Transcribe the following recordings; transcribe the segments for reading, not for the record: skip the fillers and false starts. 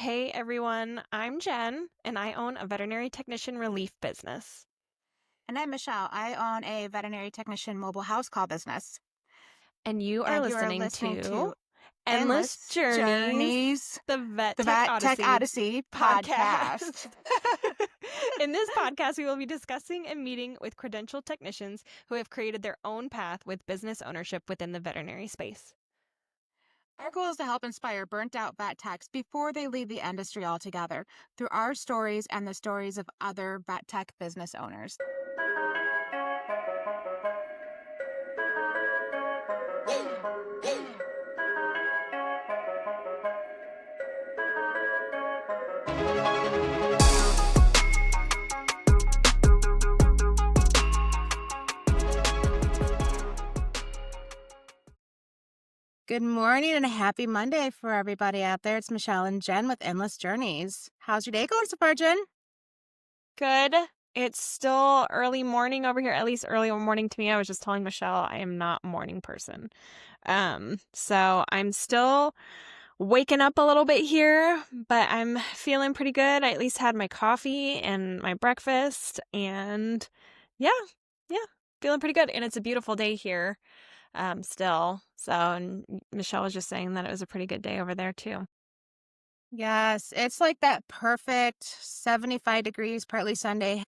Hey everyone, I'm Jen, and I own a veterinary technician relief business. And I'm Michelle. I own a veterinary technician mobile house call business. And you are And you are listening listening to to Endless Endless Journeys, Journeys, the Vet the Tech Vet Tech Odyssey Odyssey podcast. podcast. In this podcast, we will be discussing and meeting with credentialed technicians who have created their own path with business ownership within the veterinary space. Our goal is to help inspire burnt out vet techs before they leave the industry altogether through our stories and the stories of other vet tech business owners. Good morning and a happy Monday for everybody out there. It's Michelle and Jen with Endless Journeys. How's your day going so far, Jen? Good. It's still early morning over here, at least early morning to me. I was just telling Michelle I am not a morning person. So I'm still waking up a little bit here, but I'm feeling pretty good. I at least had my coffee and my breakfast, and yeah, yeah, feeling pretty good. And it's a beautiful day here, still. So, and Michelle was just saying that it was a pretty good day over there too. Yes, it's like that perfect 75 degrees, partly sunny,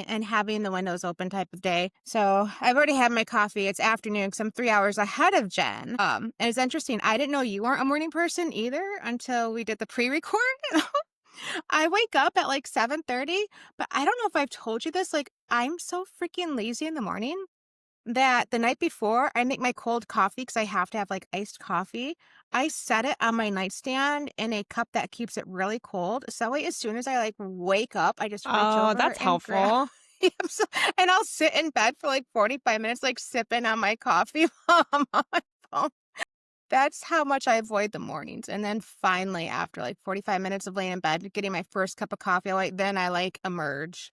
and having the windows open type of day. So I've already had my coffee. It's afternoon because I'm 3 hours ahead of Jen. And it's interesting. I didn't know you weren't a morning person either until we did the pre-record. I wake up at like 7:30, but I don't know if I've told you this. Like, I'm so freaking lazy in the morning that the night before I make my cold coffee because I have to have like iced coffee. I set it on my nightstand in a cup that keeps it really cold. So that way, as soon as I like wake up, I just reach Oh, over that's and grab. helpful. Yep, and I'll sit in bed for like 45 minutes, like sipping on my coffee while I'm on my phone. That's how much I avoid the mornings. And then finally, after like 45 minutes of laying in bed, getting my first cup of coffee, then I like emerge.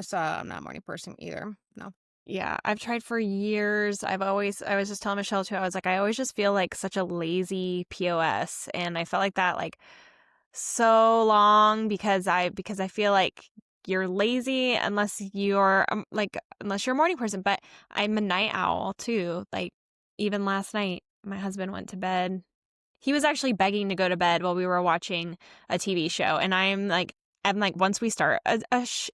So I'm not a morning person either. No. Yeah, I've tried for years. I was just telling Michelle too, I was like, I always just feel like such a lazy POS. And I felt like that like so long because I feel like you're lazy unless you're unless you're a morning person. But I'm a night owl too. Like even last night, my husband went to bed. He was actually begging to go to bed while we were watching a TV show. And I'm like, once we start an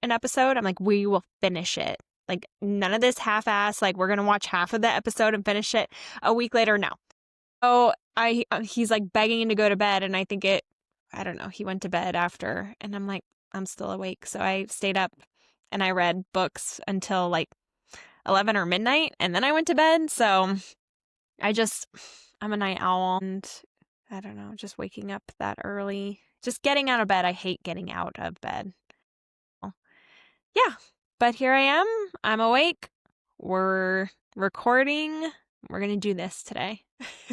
episode, I'm like, we will finish it. Like, none of this half ass, like, we're going to watch half of the episode and finish it a week later. No. So he's like begging to go to bed. And I don't know, he went to bed after. And I'm like, I'm still awake. So I stayed up and I read books until like 11 or midnight. And then I went to bed. So I'm a night owl. And I don't know, just waking up that early. Just getting out of bed. I hate getting out of bed. Yeah, but here I am. I'm awake. We're recording. We're going to do this today.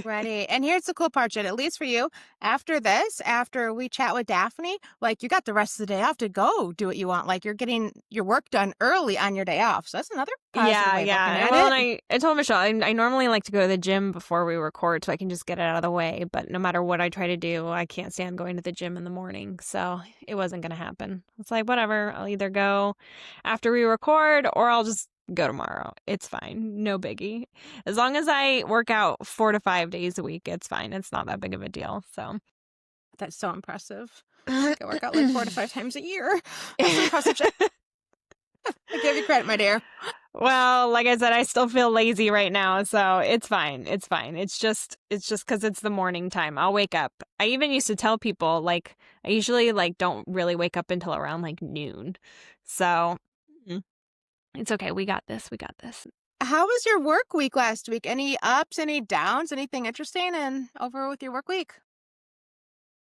Ready. And here's the cool part, Jen, at least for you. After this, after we chat with Daphne, like you got the rest of the day off to go do what you want. Like you're getting your work done early on your day off. So that's another positive way of looking Yeah. at Well, and it. I told Michelle I normally like to go to the gym before we record so I can just get it out of the way. But no matter what I try to do, I can't stand going to the gym in the morning. So it wasn't going to happen. It's like, whatever. I'll either go after we record or I'll just go tomorrow. It's fine. No biggie. As long as I work out 4 to 5 days a week, it's fine. It's not that big of a deal. So. That's so impressive. I work out like 4 to 5 times a year. That's so impressive, Jen. I give you credit, my dear. Well, like I said, I still feel lazy right now, so it's fine. It's fine. It's just because it's the morning time. I'll wake up. I even used to tell people like I usually like don't really wake up until around like noon. So it's okay. We got this. We got this. How was your work week last week? Any ups, any downs, anything interesting and over with your work week?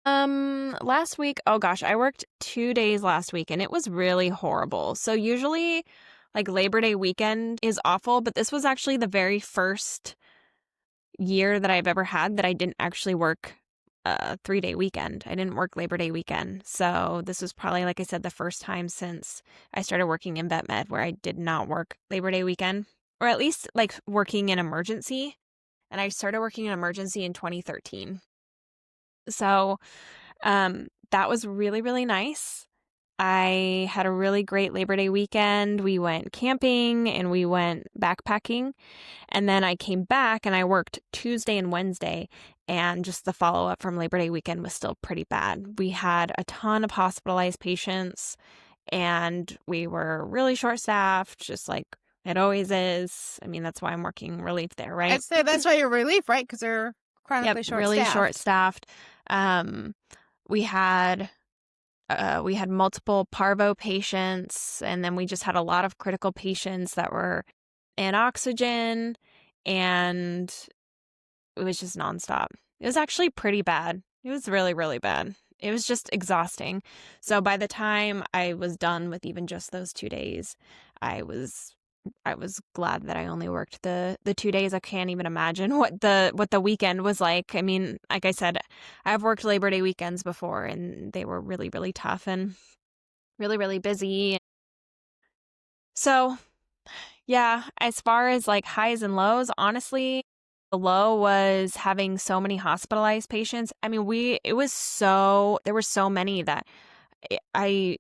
Last week, oh gosh, I worked 2 days last week and it was really horrible. So usually like Labor Day weekend is awful, but this was actually the very first year that I've ever had that I didn't actually work a 3-day weekend. I didn't work Labor Day weekend. So this was probably, like I said, the first time since I started working in vet med where I did not work Labor Day weekend, or at least like working in emergency. And I started working in emergency in 2013. So That was really, really nice. I had a really great Labor Day weekend. We went camping and we went backpacking. And then I came back and I worked Tuesday and Wednesday. And just the follow up from Labor Day weekend was still pretty bad. We had a ton of hospitalized patients and we were really short staffed, just like it always is. I mean, that's why I'm working relief there, right? I'd say that's why you're relief, right? Because they're Yep, chronically really short short-staffed. staffed. Um, we had we had multiple parvo patients, and then we just had a lot of critical patients that were in oxygen, and it was just nonstop. It was actually pretty bad. It was really, really bad. It was just exhausting. So by the time I was done with even just those 2 days, I was I was glad that I only worked the 2 days. I can't even imagine what the weekend was like. I mean, like I said, I've worked Labor Day weekends before and they were really, really tough and really, really busy. So, yeah, as far as like highs and lows, honestly, the low was having so many hospitalized patients. I mean, there were so many that I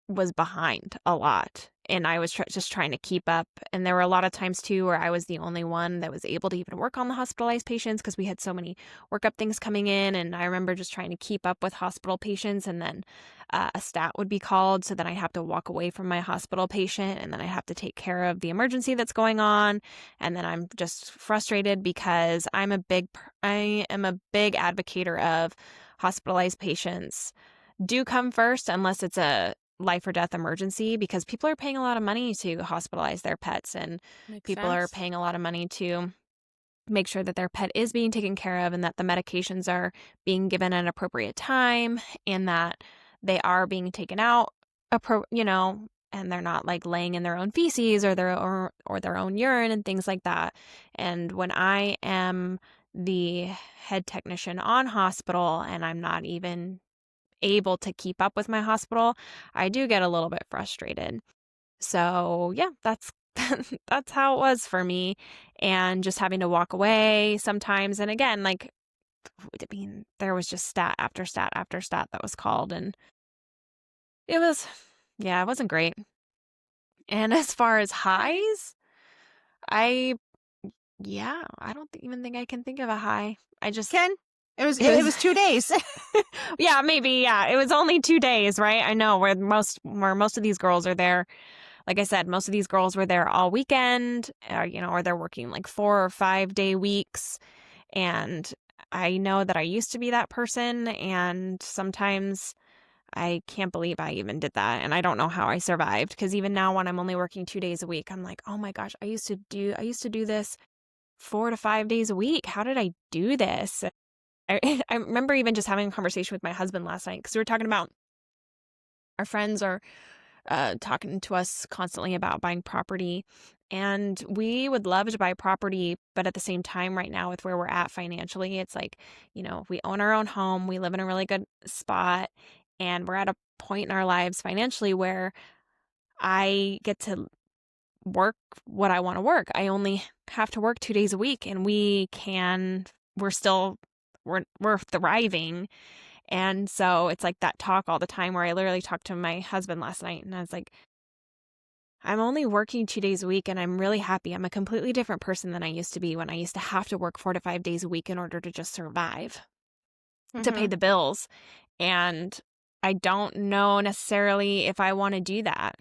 was behind a lot and I was just trying to keep up. And there were a lot of times too where I was the only one that was able to even work on the hospitalized patients because we had so many workup things coming in. And I remember just trying to keep up with hospital patients, and then a stat would be called. So then I have to walk away from my hospital patient and then I have to take care of the emergency that's going on. And then I'm just frustrated because I am a big advocator of hospitalized patients do come first unless it's a life or death emergency, because people are paying a lot of money to hospitalize their pets, and Makes people are sense. paying a lot of money to make sure that their pet is being taken care of and that the medications are being given at an appropriate time and that they are being taken out, and they're not like laying in their own feces or their own urine and things like that. And when I am the head technician on hospital and I'm not even able to keep up with my hospital, I do get a little bit frustrated. So, yeah, that's that's how it was for me, and just having to walk away sometimes. And again, like, I mean, there was just stat after stat after stat that was called, and it was, yeah, it wasn't great. And as far as highs, I, yeah, I don't even think I can think of a high. I just, Ken, it was it it was was 2 days. yeah, maybe, yeah. It was only 2 days, right? I know where most of these girls are there. Like I said, most of these girls were there all weekend, or they're working like 4 or 5 day weeks. And I know that I used to be that person, and sometimes I can't believe I even did that. And I don't know how I survived, because even now when I'm only working 2 days a week, I'm like, oh my gosh, I used to do this 4 to 5 days a week. How did I do this? I remember even just having a conversation with my husband last night because we were talking about our friends are talking to us constantly about buying property. And we would love to buy property, but at the same time, right now, with where we're at financially, it's like, we own our own home, we live in a really good spot, and we're at a point in our lives financially where I get to work what I want to work. I only have to work 2 days a week, and we're still, we're thriving. And so it's like that talk all the time where I literally talked to my husband last night and I was like, I'm only working 2 days a week and I'm really happy. I'm a completely different person than I used to be when I used to have to work 4 to 5 days a week in order to just survive, to pay Mhm. the bills. And I don't know necessarily if I want to do that.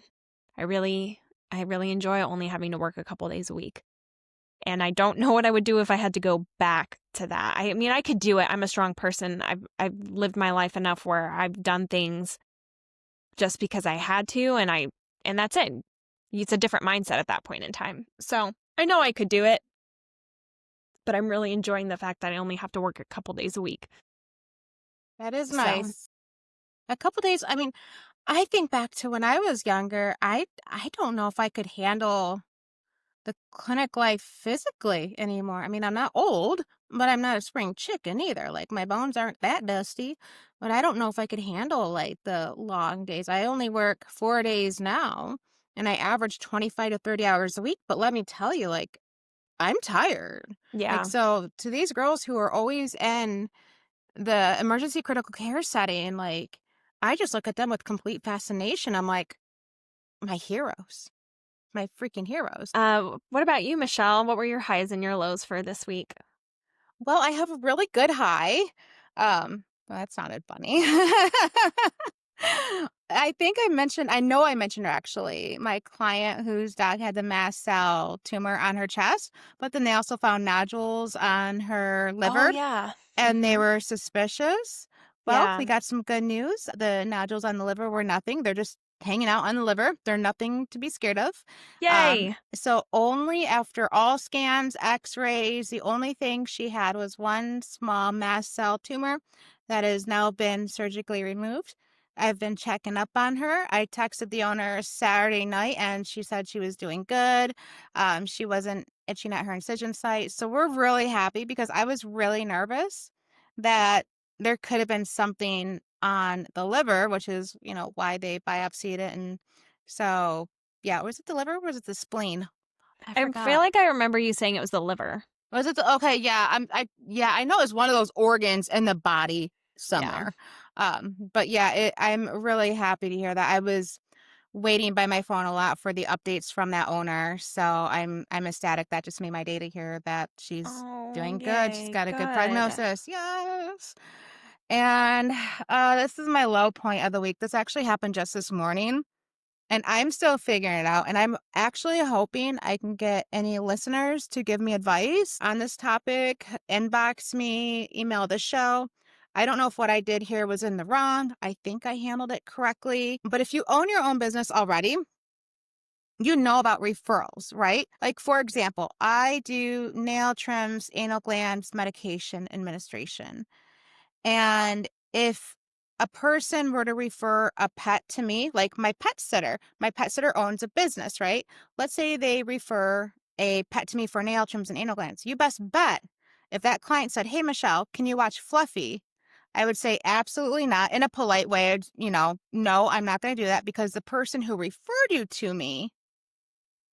I really, I really enjoy only having to work a couple days a week. And I don't know what I would do if I had to go back to that. I mean, I could do it. I'm a strong person. I've lived my life enough where I've done things just because I had to, and that's it. It's a different mindset at that point in time. So I know I could do it, but I'm really enjoying the fact that I only have to work a couple days a week. That is So nice. A couple days, I mean, I think back to when I was younger, I don't know if I could handle the clinic life physically anymore. I mean, I'm not old, but I'm not a spring chicken either. Like my bones aren't that dusty, but I don't know if I could handle like the long days. I only work 4 days now and I average 25 to 30 hours a week, but let me tell you, like I'm tired. Like yeah, so to these girls who are always in the emergency critical care setting, like, I just look at them with complete fascination. I'm like, my heroes, my freaking heroes. What about you, Michelle? What were your highs and your lows for this week? Well, I have a really good high. Well, that sounded funny. I know I mentioned her actually, my client whose dog had the mast cell tumor on her chest, but then they also found nodules on her Oh, liver yeah. and they Mhm. were suspicious. Well, Yeah. we got some good news. The nodules on the liver were nothing. They're just hanging out on the liver. They're nothing to be scared of. Yay. So only after all scans, x-rays, the only thing she had was one small mast cell tumor that has now been surgically removed. I've been checking up on her. I texted the owner Saturday night and she said she was doing good. She wasn't itching at her incision site. So we're really happy because I was really nervous that there could have been something on the liver, which is, why they biopsied it. And so, yeah, was it the liver or was it the spleen? I I feel forgot. like I remember you saying it was the liver. Was it the, okay? Yeah, yeah, I know it's one of those organs in the body Yeah. somewhere. But yeah, I'm really happy to hear that. I was waiting by my phone a lot for the updates from that owner, so I'm ecstatic. That just made my day to hear that she's Oh, doing good. She's yay. got a good Good. prognosis. Yes. And this is my low point of the week. This actually happened just this morning. And I'm still figuring it out. And I'm actually hoping I can get any listeners to give me advice on this topic, inbox me, email the show. I don't know if what I did here was in the wrong. I think I handled it correctly. But if you own your own business already, you know about referrals, right? Like, for example, I do nail trims, anal glands, medication administration. And if a person were to refer a pet to me, like my pet sitter owns a business, right? Let's say they refer a pet to me for nail trims and anal glands. You best bet if that client said, "Hey, Michelle, can you watch Fluffy?" I would say absolutely not in a polite way. No, I'm not going to do that because the person who referred you to me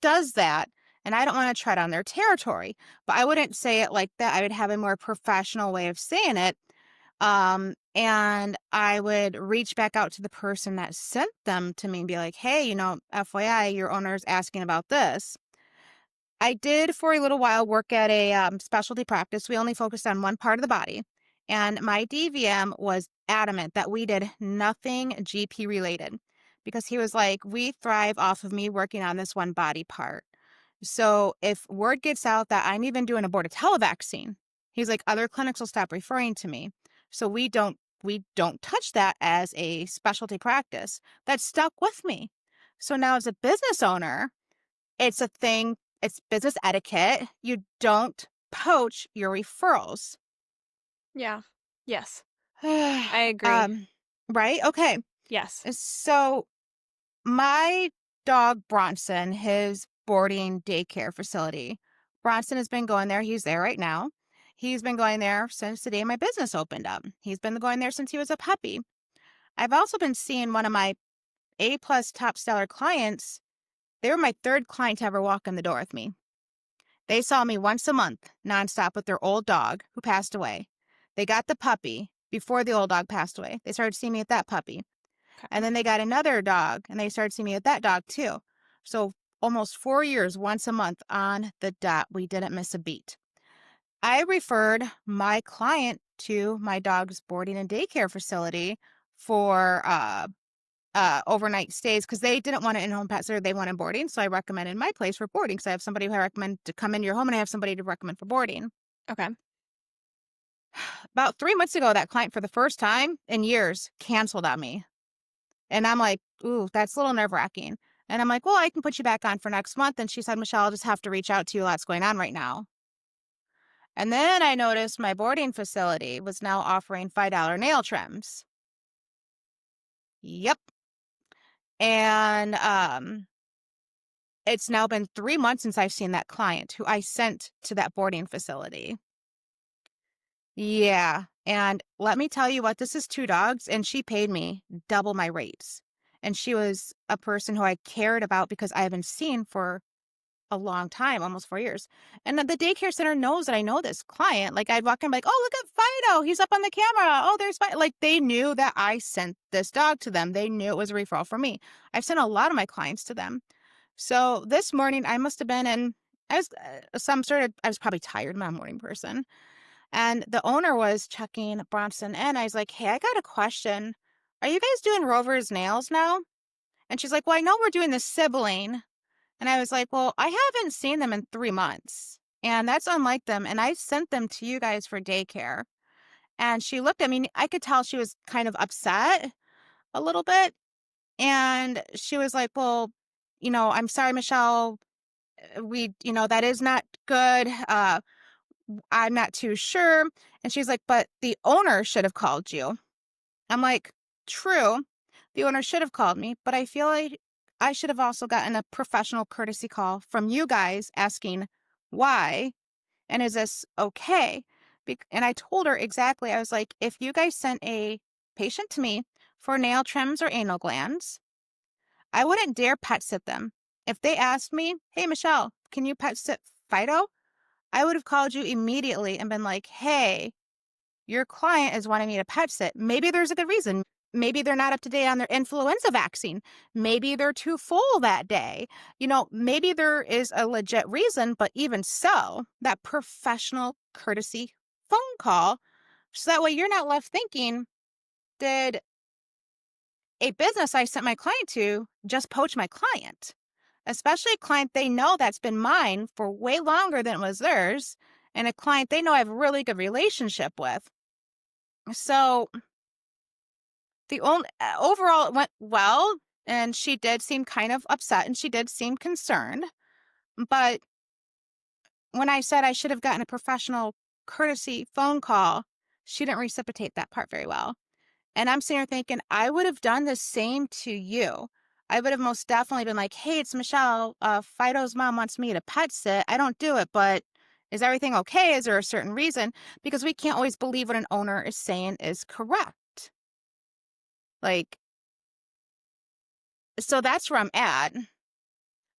does that. And I don't want to tread on their territory, but I wouldn't say it like that. I would have a more professional way of saying it, and I would reach back out to the person that sent them to me and be like, "Hey, FYI, your owner is asking about this." I did for a little while work at a specialty practice. We only focused on one part of the body. And my DVM was adamant that we did nothing GP related because he was like, "We thrive off of me working on this one body part. So if word gets out that I'm even doing a Bordetella vaccine," he's like, "other clinics will stop referring to me. So we don't touch that as a specialty practice." That stuck with me. So now as a business owner, it's a thing, it's business etiquette. You don't poach your referrals. Yeah. Yes. I agree. um, right? Okay. Yes. So my dog Bronson, his boarding daycare facility, Bronson has been going there. He's there right now. He's been going there since the day my business opened up. He's been going there since he was a puppy. I've also been seeing one of my A plus top stellar clients. They were my third client to ever walk in the door with me. They saw me once a month nonstop with their old dog who passed away. They got the puppy before the old dog passed away. They started seeing me with that puppy. And Okay. then they got another dog and they started seeing me with that dog too. So almost 4 years, once a month on the dot. We didn't miss a beat. I referred my client to my dog's boarding and daycare facility for overnight stays because they didn't want an in-home pet sitter. They wanted boarding. So I recommended my place for boarding because I have somebody who I recommend to come into your home and I have somebody to recommend for boarding. Okay. About 3 months ago, that client for the first time in years canceled on me. And I'm like, "Ooh, that's a little nerve-wracking." And I'm like, "Well, I can put you back on for next month." And she said, "Michelle, I'll just have to reach out to you. Lots going on right now." And then I noticed my boarding facility was now offering $5 nail trims. Yep. And it's now been 3 months since I've seen that client who I sent to that boarding facility. Yeah. And let me tell you what, this is 2 dogs, and she paid me double my rates. And she was a person who I cared about because I haven't seen for a long time, almost 4 years. And the daycare center knows that I know this client. Like I'd walk in, like, oh, look at Fido. He's up on the camera. Oh, there's Fido. Like they knew that I sent this dog to them. They knew it was a referral from me. I've sent a lot of my clients to them. So this morning I must have been in, I was I was probably tired. I'm not a morning person. And the owner was checking Bronson in. I was like, hey, I got a question. Are you guys doing Rover's nails now? And she's like, well, I know we're doing the sibling. And I was like, well, I haven't seen them in 3 months. And that's unlike them. And I sent them to you guys for daycare. And she looked at me. I could tell she was kind of upset a little bit. And she was like, well, I'm sorry, Michelle. That is not good. I'm not too sure. And she's like, but the owner should have called you. I'm like, true. The owner should have called me, but I feel like I should have also gotten a professional courtesy call from you guys asking why and is this okay? And I told her exactly. I was like, if you guys sent a patient to me for nail trims or anal glands, I wouldn't dare pet sit them. If they asked me, hey, Michelle, can you pet sit Fido? I would have called you immediately and been like, hey, your client is wanting me to pet sit. Maybe there's a good reason. Maybe they're not up to date on their influenza vaccine. Maybe they're too full that day. Maybe there is a legit reason, but even so, that professional courtesy phone call, so that way you're not left thinking, did a business I sent my client to just poach my client? Especially a client they know that's been mine for way longer than it was theirs, and a client they know I have a really good relationship with. So the only overall it went well, and she did seem kind of upset and she did seem concerned. But when I said I should have gotten a professional courtesy phone call, she didn't reciprocate that part very well. And I'm sitting here thinking, I would have done the same to you. I would have most definitely been like, hey, it's Michelle. Fido's mom wants me to pet sit. I don't do it, but is everything okay? Is there a certain reason? Because we can't always believe what an owner is saying is correct. Like, so that's where I'm at.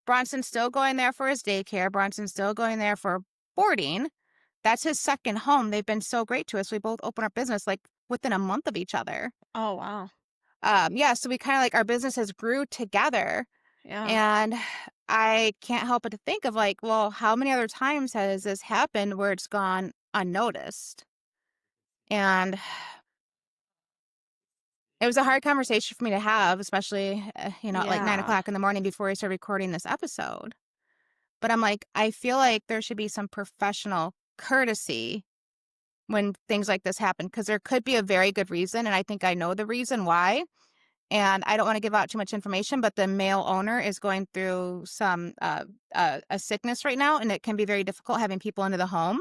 Bronson's still going there for his daycare. Bronson's still going there for boarding. That's his second home. They've been so great to us. We both opened our business like within a month of each other. Oh, wow. Yeah, so we kind of like our businesses grew together. Yeah. And I can't help but to think of like, well, how many other times has this happened where it's gone unnoticed? And it was a hard conversation for me to have, especially, at like 9 Yeah. o'clock in the morning before I started recording this episode. But I'm like, I feel like there should be some professional courtesy when things like this happen, because there could be a very good reason. And I think I know the reason why. And I don't want to give out too much information, but the male owner is going through some a sickness right now, and it can be very difficult having people into the home.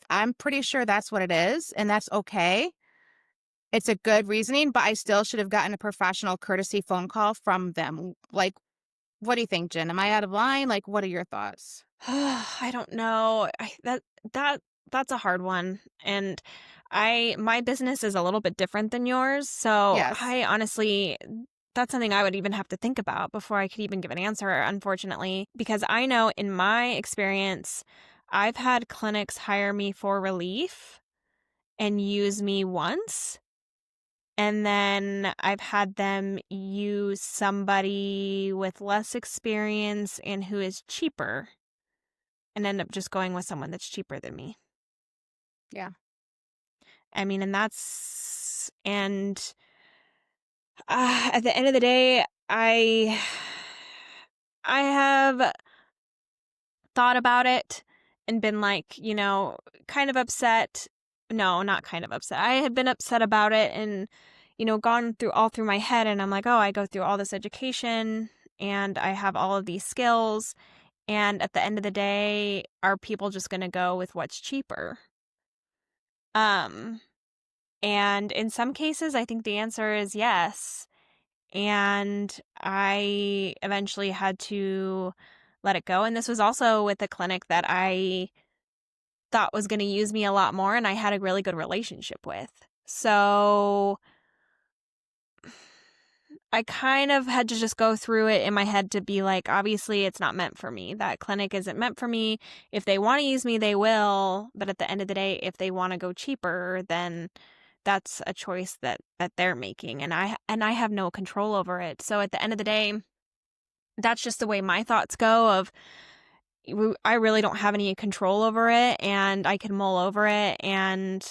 I'm pretty sure that's what it is, and that's okay. It's a good reasoning, but I still should have gotten a professional courtesy phone call from them. Like, what do you think, Jen? Am I out of line? Like, what are your thoughts? I don't know. That's a hard one. And my business is a little bit different than yours. So Yes. I honestly, that's something I would even have to think about before I could even give an answer, unfortunately, because I know in my experience, I've had clinics hire me for relief and use me once. And then I've had them use somebody with less experience and who is cheaper and end up just going with someone that's cheaper than me. Yeah. I mean, at the end of the day, I have thought about it and been like, kind of upset. No, not kind of upset. I have been upset about it and, gone through my head and I'm like, oh, I go through all this education and I have all of these skills. And at the end of the day, are people just going to go with what's cheaper? Um, and in some cases, I think the answer is yes. And I eventually had to let it go. And this was also with a clinic that I thought was going to use me a lot more and I had a really good relationship with. So I kind of had to just go through it in my head to be like, obviously, it's not meant for me. That clinic isn't meant for me. If they want to use me, they will. But at the end of the day, if they want to go cheaper, then that's a choice that they're making, and I have no control over it. So at the end of the day, that's just the way my thoughts go of I really don't have any control over it, and I can mull over it, and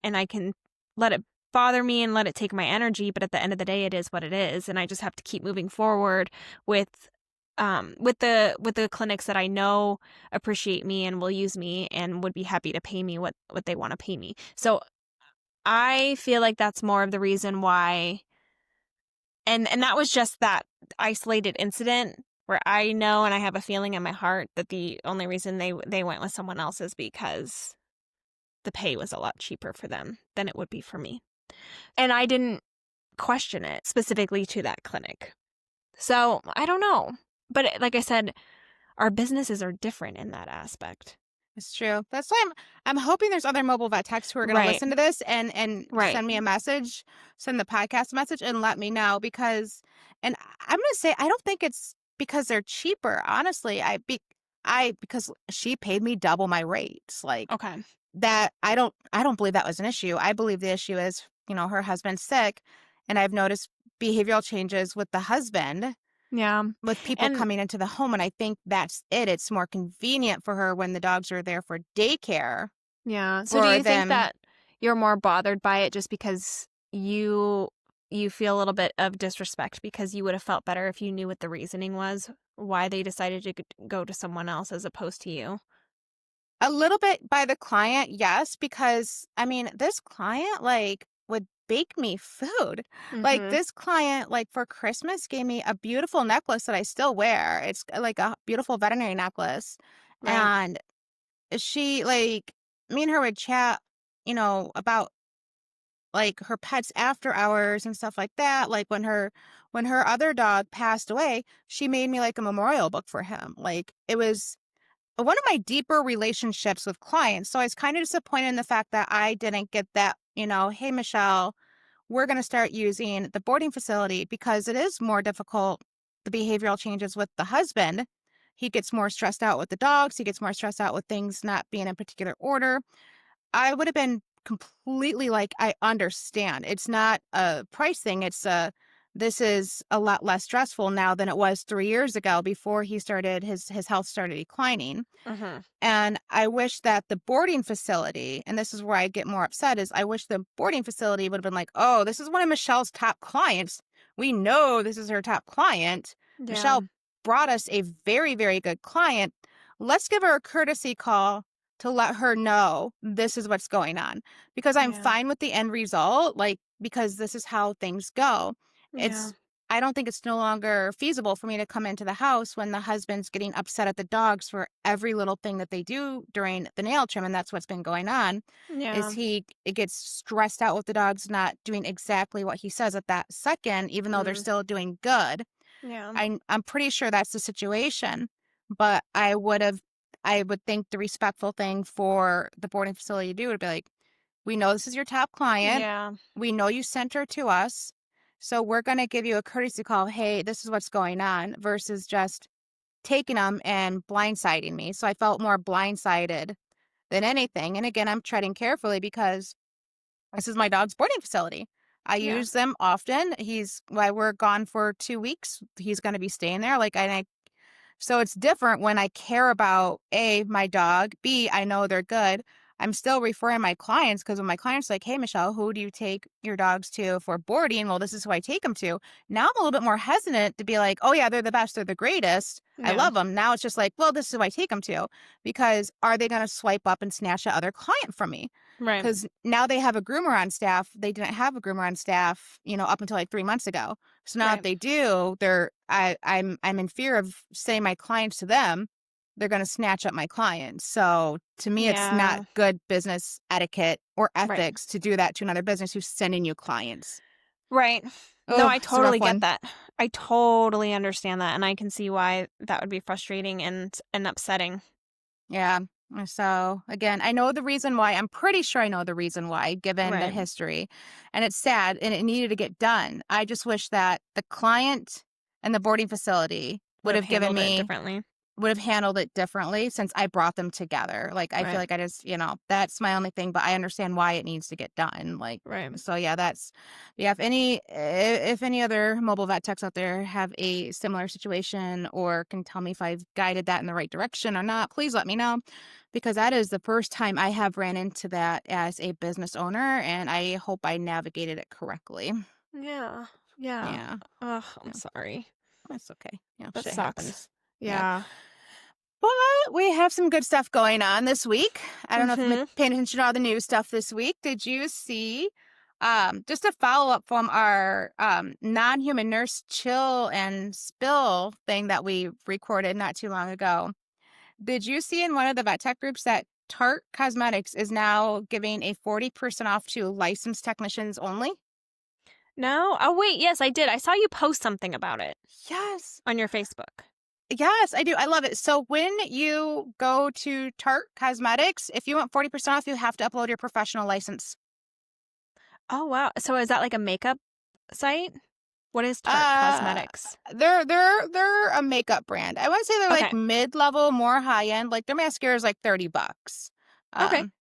I can let it bother me and let it take my energy, but at the end of the day, it is what it is, and I just have to keep moving forward with with the clinics that I know appreciate me and will use me and would be happy to pay me what they want to pay me. So I feel like that's more of the reason why, and that was just that isolated incident where I know and I have a feeling in my heart that the only reason they went with someone else is because the pay was a lot cheaper for them than it would be for me. And I didn't question it specifically to that clinic. So, I don't know. But like I said, our businesses are different in that aspect. It's true. That's why I'm hoping there's other mobile vet techs who are going to Right. listen to this and Right. send me a message, send the podcast a message and let me know because and I'm going to say I don't think it's because they're cheaper. Honestly, because she paid me double my rates. Like Okay. that I don't believe that was an issue. I believe the issue is, her husband's sick and I've noticed behavioral changes with the husband Yeah. with people And coming into the home, and I think that's it. It's more convenient for her when the dogs are there for daycare yeah. So do for you think them. that you're more bothered by it just because you feel a little bit of disrespect because you would have felt better if you knew what the reasoning was, why they decided to go to someone else as opposed to you? A little bit by the client, yes, because, I mean, this client, like, would bake me food. Like, Mhm. this client, like, for Christmas gave me a beautiful necklace that I still wear. It's, like, a beautiful veterinary necklace, Right. and like, me and her would chat, about like her pets after hours and stuff like that. Like when her other dog passed away, she made me like a memorial book for him. Like it was one of my deeper relationships with clients. So I was kind of disappointed in the fact that I didn't get that, hey Michelle, we're going to start using the boarding facility because it is more difficult. The behavioral changes with the husband. He gets more stressed out with the dogs. He gets more stressed out with things not being in particular order. I would have been completely like, I understand. It's not a price thing. This is a lot less stressful now than it was 3 years ago before his health started declining. Mhm. And I wish that the boarding facility, and this is where I get more upset, is I wish the boarding facility would have been like, oh, this is one of Michelle's top clients. We know this is her top client. Yeah. Michelle brought us a very, very good client. Let's give her a courtesy call to let her know this is what's going on because I'm Yeah. fine with the end result, like, because this is how things go. Yeah. It's I don't think it's no longer feasible for me to come into the house when the husband's getting upset at the dogs for every little thing that they do during the nail trim, and that's what's been going on. Is Yeah. it gets stressed out with the dogs not doing exactly what he says at that second, even though they're Mm. still doing good. Yeah. I'm pretty sure that's the situation, but I would think the respectful thing for the boarding facility to do would be like, we know this is your top client. Yeah. We know you sent her to us. So we're going to give you a courtesy call. Hey, this is what's going on versus just taking them and blindsiding me. So I felt more blindsided than anything. And again, I'm treading carefully because this is my dog's boarding facility. I Yeah. use them often. While we're gone for 2 weeks, he's going to be staying there. So it's different when I care about A, my dog, B, I know they're good. I'm still referring my clients because when my clients like, hey, Michelle, who do you take your dogs to for boarding? Well, this is who I take them to. Now I'm a little bit more hesitant to be like, oh, yeah, they're the best. They're the greatest. I Yeah. love them. Now it's just like, well, this is who I take them to because are they going to swipe up and snatch that other client from me? Right. Because now they have a groomer on staff. They didn't have a groomer on staff, up until like 3 months ago. So now that Right. they do, I'm in fear of saying my clients to them, they're going to snatch up my clients. So to me, it's not Yeah. good business etiquette or Right. ethics to do that to another business who's sending you clients. Right. No, Oh, I it's a rough totally get one. that. I totally understand that, and I can see why that would be frustrating and upsetting. Yeah. So again, I know the reason why. I'm pretty sure I know the reason why, given the Right. history. And it's sad and it needed to get done. I just wish that the client and the boarding facility Would would have have given handled it me differently. would have handled it differently since I brought them together. Like, I feel Right. like I just, that's my only thing, but I understand why it needs to get done. Like, Right. so yeah, yeah, if any other mobile vet techs out there have a similar situation or can tell me if I've guided that in the right direction or not, please let me know, because that is the first time I have ran into that as a business owner, and I hope I navigated it correctly. Yeah. Yeah. Yeah. Ugh, I'm Yeah. sorry. That's okay. That Shit sucks. happens. Yeah. Yeah. But we have some good stuff going on this week. I don't know if you've been Mhm. paying attention to all the news stuff this week. Did you see, just a follow up from our non-human nurse chill and spill thing that we recorded not too long ago? Did you see in one of the vet tech groups that Tarte Cosmetics is now giving a 40% off to licensed technicians only? No? Oh, wait. Yes, I did. I saw you post something about it Yes. on your Facebook. Yes, I do. I love it. So when you go to Tarte Cosmetics, if you want 40% off, you have to upload your professional license. Oh, wow. So is that like a makeup site? What is Tarte Uh, Cosmetics? they're a makeup brand. I wouldn't say they're like Okay. mid-level, more high-end. Like their mascara is like $30. Okay. Um,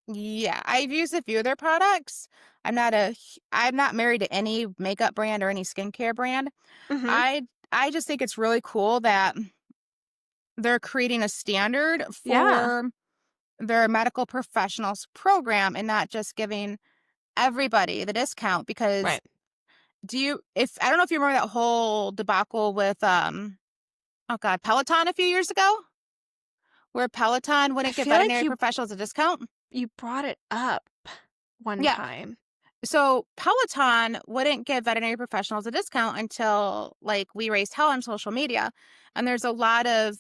yeah, I've used a few of their products. I'm not married to any makeup brand or any skincare brand. Mhm. I just think it's really cool that they're creating a standard Yeah. for their medical professionals program and not just giving everybody the discount. Because Right. if I don't know if you remember that whole debacle with oh god, Peloton a few years ago, where Peloton I wouldn't give feel like veterinary you professionals a discount. brought it up one Yeah. time. So Peloton wouldn't give veterinary professionals a discount until like we raised hell on social media. And there's a lot of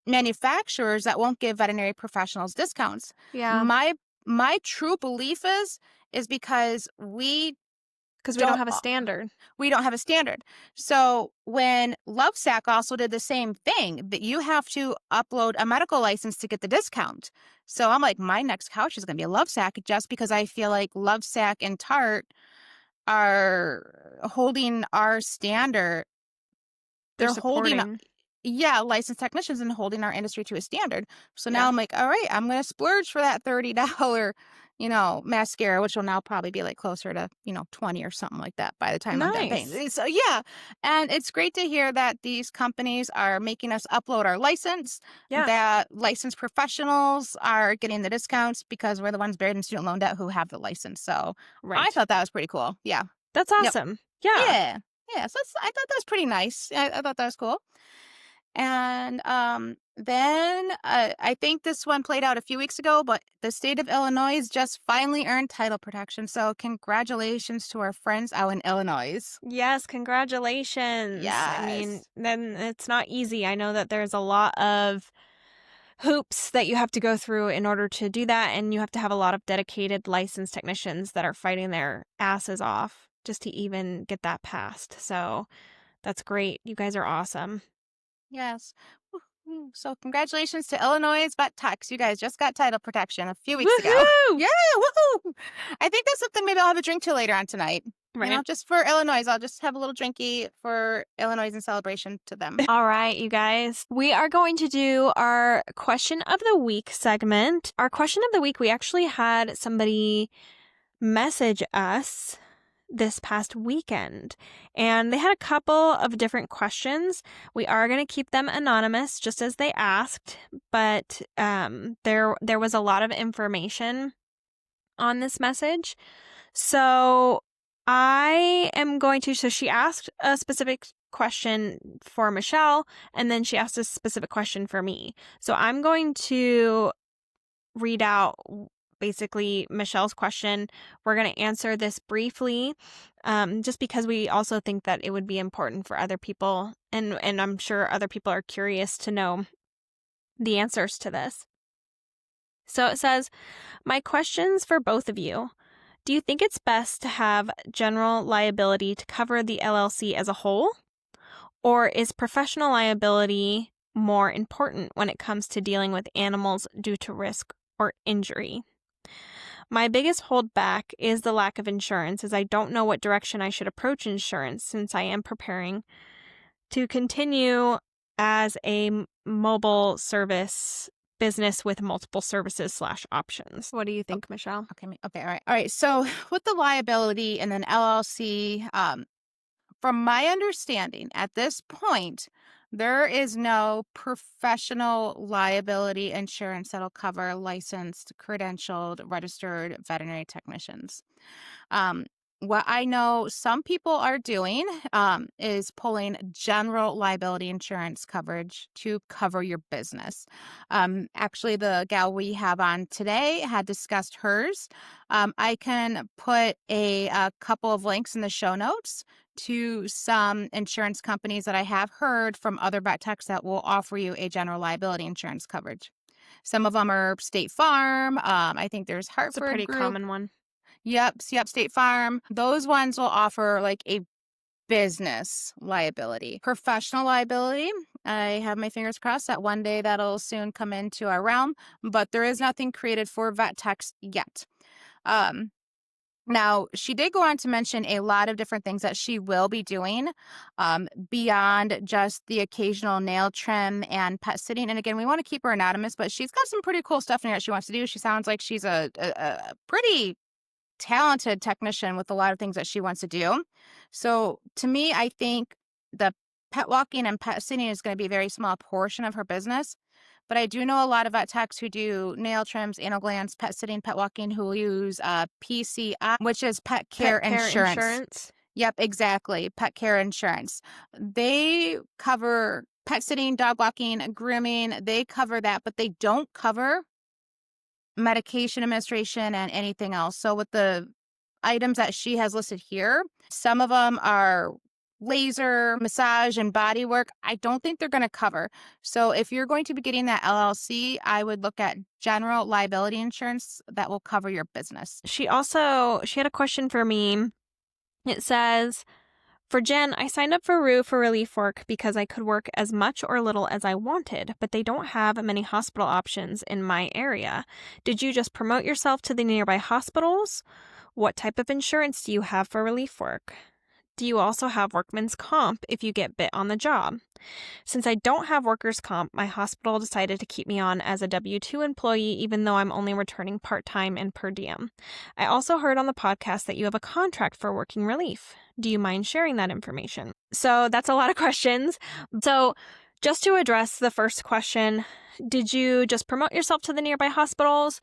manufacturers that won't give veterinary professionals discounts. Yeah. My true belief is because Because we don't don't have a standard. we don't have a standard. So when Lovesac also did the same thing, that you have to upload a medical license to get the discount. So I'm like, my next couch is going to be a Lovesac, just because I feel like Lovesac and Tarte are holding our standard. They're They're holding, supporting. yeah, licensed technicians and holding our industry to a standard. So now Yeah. I'm like, all right, I'm going to splurge for that $30, mascara, which will now probably be like closer to, 20 or something like that by the time I'm done Nice. paying. So yeah. And it's great to hear that these companies are making us upload our license, Yeah. that licensed professionals are getting the discounts because we're the ones buried in student loan debt who have the license. So I Right. thought that was pretty cool. Yeah. That's Yep. awesome. Yeah. Yeah. Yeah. So I thought that was pretty nice. I thought that was cool. And then I think this one played out a few weeks ago, but the state of Illinois just finally earned title protection. So congratulations to our friends out in Illinois. Yes, congratulations. I mean, Yes. then it's not easy. I know that there's a lot of hoops that you have to go through in order to do that, and you have to have a lot of dedicated licensed technicians that are fighting their asses off just to even get that passed. So that's great. You guys are awesome. Yes. Woo-hoo. So congratulations to Illinois vet techs. You guys just got title protection a few weeks ago. Woohoo! Yeah, woohoo! I think that's something maybe I'll have a drink to later on tonight. Right. Just for Illinois. I'll just have a little drinky for Illinois in celebration to them. All right, you guys. We are going to do our question of the week segment. Our question of the week, we actually had somebody message us this past weekend, and they had a couple of different questions. We are going to keep them anonymous just as they asked, but there was a lot of information on this message. So so she asked a specific question for Michelle, and then she asked a specific question for me. So I'm going to read out basically Michelle's question. We're going to answer this briefly, just because we also think that it would be important for other people, and I'm sure other people are curious to know the answers to this. So it says, my questions for both of you. Do you think it's best to have general liability to cover the LLC as a whole? Or is professional liability more important when it comes to dealing with animals due to risk or injury. My biggest holdback is the lack of insurance, as I don't know what direction I should approach insurance since I am preparing to continue as a mobile service business with multiple services / options. What do you think, Michelle? Okay. All right. So with the liability and then LLC, from my understanding, at this point, there is no professional liability insurance that'll cover licensed, credentialed, registered veterinary technicians. Um, what I know some people are doing is pulling general liability insurance coverage to cover your business. Actually, the gal we have on today had discussed hers. I can put a couple of links in the show notes to some insurance companies that I have heard from other vet techs that will offer you a general liability insurance coverage. Some of them are State Farm. I think there's It's a Hartford pretty Group. common one. Yep, State Farm. Those ones will offer like a business liability. Professional liability, I have my fingers crossed that one day that'll soon come into our realm, but there is nothing created for vet techs yet. Now, she did go on to mention a lot of different things that she will be doing beyond just the occasional nail trim and pet sitting. And again, we want to keep her anonymous, but she's got some pretty cool stuff in here that she wants to do. She sounds like she's a pretty talented technician with a lot of things that she wants to do. So to me, I think the pet walking and pet sitting is going to be a very small portion of her business. But I do know a lot of vet techs who do nail trims, anal glands, pet sitting, pet walking, who will use PCI, which is pet care insurance. Yep, exactly. Pet care insurance. They cover pet sitting, dog walking, grooming. They cover that, but they don't cover medication administration and anything else. So with the items that she has listed here, some of them are laser, massage, and body work. I don't think they're going to cover. So if you're going to be getting that LLC, I would look at general liability insurance that will cover your business. She had a question for me. It says, for Jen, I signed up for RU for relief work because I could work as much or little as I wanted, but they don't have many hospital options in my area. Did you just promote yourself to the nearby hospitals? What type of insurance do you have for relief work? Do you also have workman's comp if you get bit on the job? Since I don't have workers' comp, my hospital decided to keep me on as a W-2 employee even though I'm only returning part-time and per diem. I also heard on the podcast that you have a contract for working relief. Do you mind sharing that information? So that's a lot of questions. So just to address the first question, did you just promote yourself to the nearby hospitals?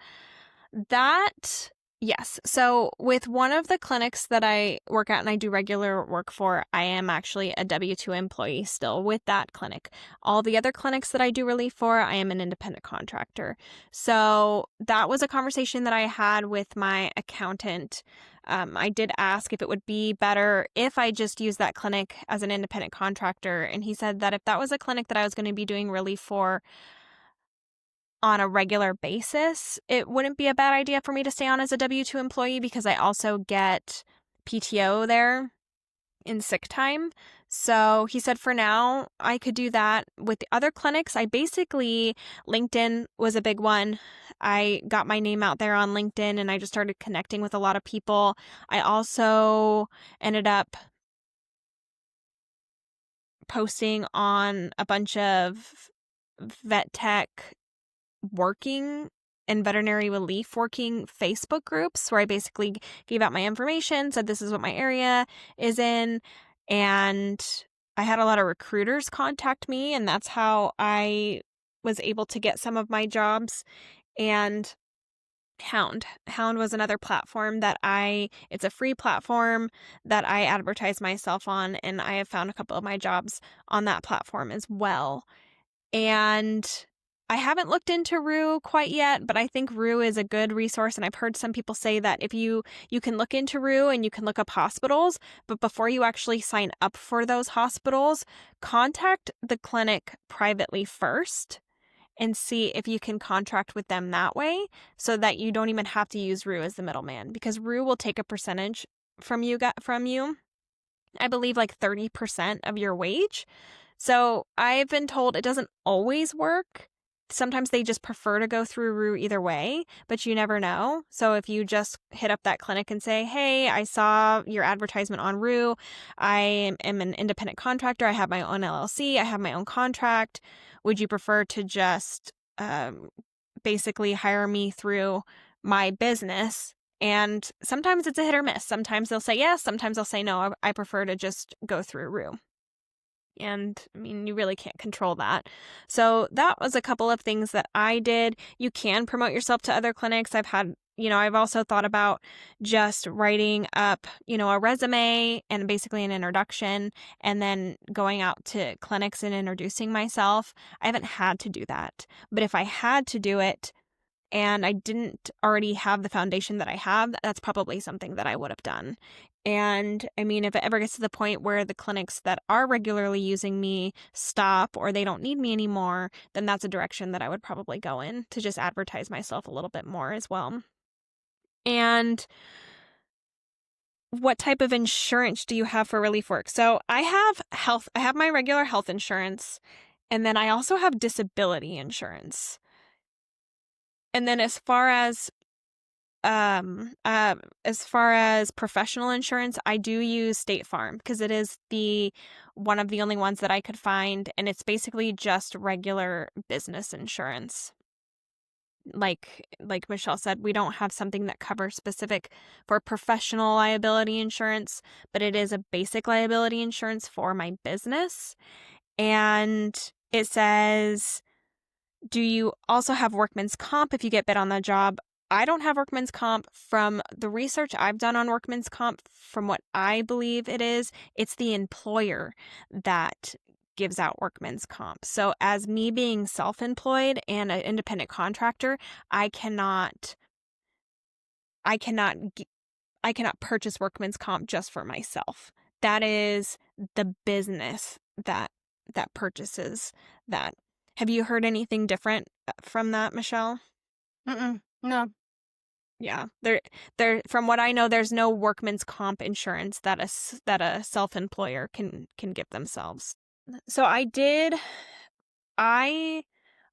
Yes. So with one of the clinics that I work at and I do regular work for, I am actually a W-2 employee still with that clinic. All the other clinics that I do relief for, I am an independent contractor. So that was a conversation that I had with my accountant. I did ask if it would be better if I just used that clinic as an independent contractor. And he said that if that was a clinic that I was going to be doing relief for on a regular basis, it wouldn't be a bad idea for me to stay on as a W-2 employee because I also get PTO there in sick time. So he said for now, I could do that. With the other clinics, LinkedIn was a big one. I got my name out there on LinkedIn and I just started connecting with a lot of people. I also ended up posting on a bunch of vet tech working and veterinary relief working Facebook groups where I basically gave out my information, said this is what my area is in, and I had a lot of recruiters contact me, and that's how I was able to get some of my jobs. And Hound was another platform that it's a free platform that I advertise myself on, and I have found a couple of my jobs on that platform as well. And I haven't looked into RU quite yet, but I think RU is a good resource. And I've heard some people say that if you can look into RU and you can look up hospitals, but before you actually sign up for those hospitals, contact the clinic privately first and see if you can contract with them that way so that you don't even have to use RU as the middleman, because RU will take a percentage from you. I believe like 30% of your wage. So I've been told it doesn't always work. Sometimes they just prefer to go through Rue either way, but you never know. So if you just hit up that clinic and say, hey, I saw your advertisement on Rue. I am an independent contractor. I have my own LLC. I have my own contract. Would you prefer to just basically hire me through my business? And sometimes it's a hit or miss. Sometimes they'll say yes. Sometimes they'll say no. I prefer to just go through Rue. And I mean, you really can't control that. So that was a couple of things that I did. You can promote yourself to other clinics. I've also thought about just writing up, a resume and basically an introduction and then going out to clinics and introducing myself. I haven't had to do that. But if I had to do it, and I didn't already have the foundation that I have, that's probably something that I would have done. And I mean, if it ever gets to the point where the clinics that are regularly using me stop or they don't need me anymore, then that's a direction that I would probably go in to just advertise myself a little bit more as well. And what type of insurance do you have for relief work? So I have my regular health insurance, and then I also have disability insurance. And then as far as professional insurance, I do use State Farm because it is one of the only ones that I could find, and it's basically just regular business insurance. Like Michelle said, we don't have something that covers specific for professional liability insurance, but it is a basic liability insurance for my business. And it says, do you also have workman's comp if you get bit on the job? I don't have workman's comp. From the research I've done on workman's comp, from what I believe it's the employer that gives out workman's comp. So as me being self-employed and an independent contractor, I cannot purchase workman's comp just for myself. That is the business that purchases that. Have you heard anything different from that, Michelle? No. Yeah, there. From what I know, there's no workman's comp insurance that a self-employer can give themselves. So I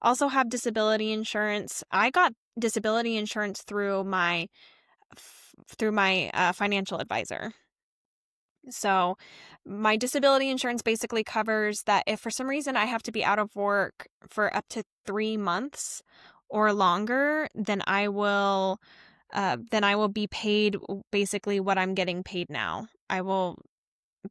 also have disability insurance. I got disability insurance through my financial advisor. So my disability insurance basically covers that if for some reason I have to be out of work for up to 3 months or longer, then I will be paid basically what I'm getting paid now.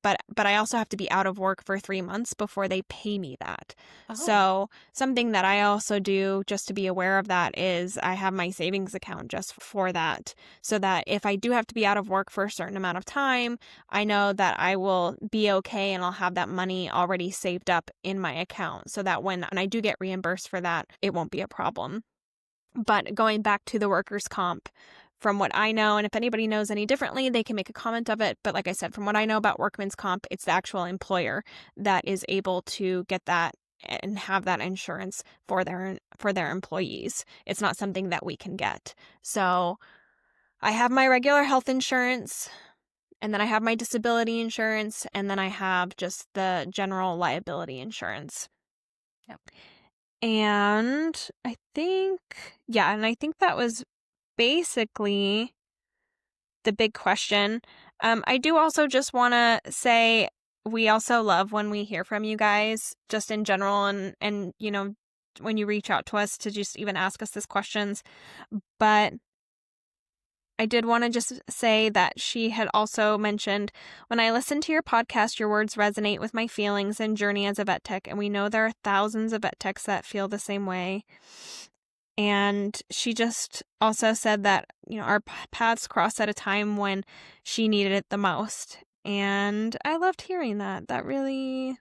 But I also have to be out of work for 3 months before they pay me that. Oh. So something that I also do just to be aware of that is I have my savings account just for that, so that if I do have to be out of work for a certain amount of time, I know that I will be okay and I'll have that money already saved up in my account so that when I do get reimbursed for that, it won't be a problem. But going back to the workers' comp, from what I know, and if anybody knows any differently, they can make a comment of it. But like I said, from what I know about workman's comp, it's the actual employer that is able to get that and have that insurance for their employees. It's not something that we can get. So I have my regular health insurance, and then I have my disability insurance, and then I have just the general liability insurance. Yep. And I think that was basically the big question. I do also just want to say we also love when we hear from you guys just in general and when you reach out to us to just even ask us these questions. But I did want to just say that she had also mentioned, when I listen to your podcast, your words resonate with my feelings and journey as a vet tech. And we know there are thousands of vet techs that feel the same way. And she just also said that, our paths crossed at a time when she needed it the most. And I loved hearing that. That really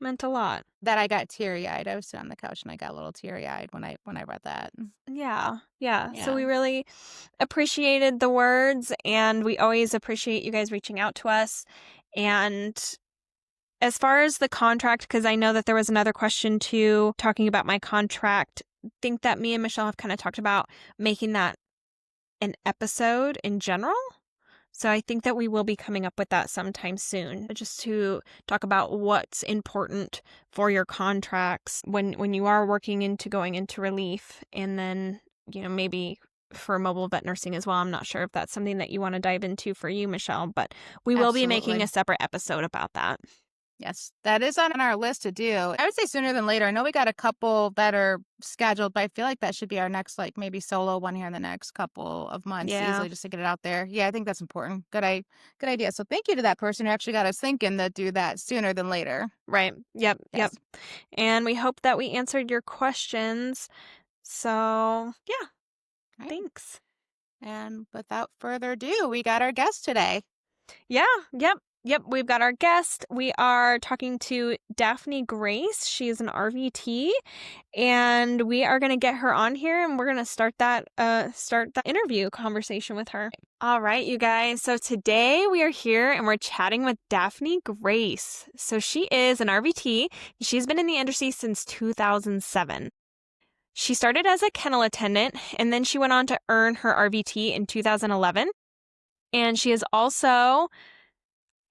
meant a lot. That I got teary-eyed. I was sitting on the couch and I got a little teary-eyed when I read that. Yeah. So we really appreciated the words, and we always appreciate you guys reaching out to us. And as far as the contract, because I know that there was another question too, talking about my contract, I think that me and Michelle have kind of talked about making that an episode in general. So I think that we will be coming up with that sometime soon, just to talk about what's important for your contracts when you are working into going into relief, and then, maybe for mobile vet nursing as well. I'm not sure if that's something that you want to dive into for you, Michelle, but we will be making a Absolutely. separate episode about that. Yes, that is on our list to do. I would say sooner than later. I know we got a couple that are scheduled, but I feel like that should be our next, like maybe solo one here in the next couple of months, Yeah. easily just to get it out there. Yeah, I think that's important. Good idea. So thank you to that person who actually got us thinking to do that sooner than later. Right. Yep. Yep. Yes. And we hope that we answered your questions. So, yeah, Right. thanks. And without further ado, we got our guest today. Yeah, yep. Yep, we've got our guest. We are talking to Daphne Grace. She is an RVT, and we are going to get her on here, and we're going to start that interview conversation with her. All right, you guys. So today we are here and we're chatting with Daphne Grace. So she is an RVT. She's been in the industry since 2007. She started as a kennel attendant, and then she went on to earn her RVT in 2011. And she is also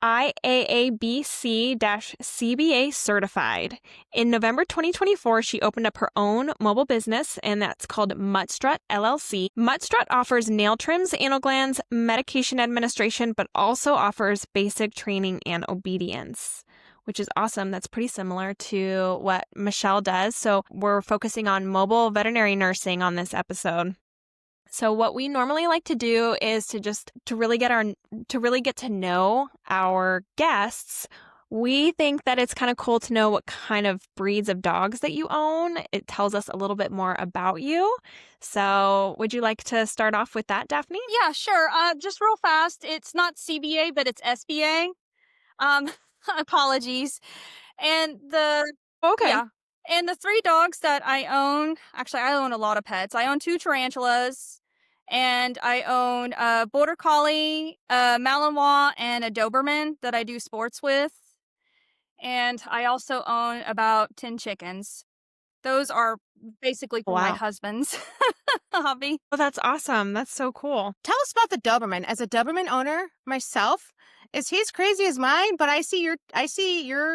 IAABC-CBA certified. In November 2024, she opened up her own mobile business, and that's called Muttstrut LLC. Muttstrut offers nail trims, anal glands, medication administration, but also offers basic training and obedience, which is awesome. That's pretty similar to what Michelle does. So we're focusing on mobile veterinary nursing on this episode. So what we normally like to do is to really get to know our guests. We think that it's kind of cool to know what kind of breeds of dogs that you own. It tells us a little bit more about you. So would you like to start off with that, Daphne? Yeah, sure. Just real fast. It's not CBA, but it's SBA. Um, apologies. And Okay. yeah. And the 3 dogs that I own, actually, I own a lot of pets. I own 2 tarantulas, and I own a border collie, a Malinois, and a Doberman that I do sports with. And I also own about 10 chickens. Those are basically for my Wow. husband's hobby. Well, that's awesome. That's so cool. Tell us about the Doberman. As a Doberman owner myself, is he as crazy as mine? But I see your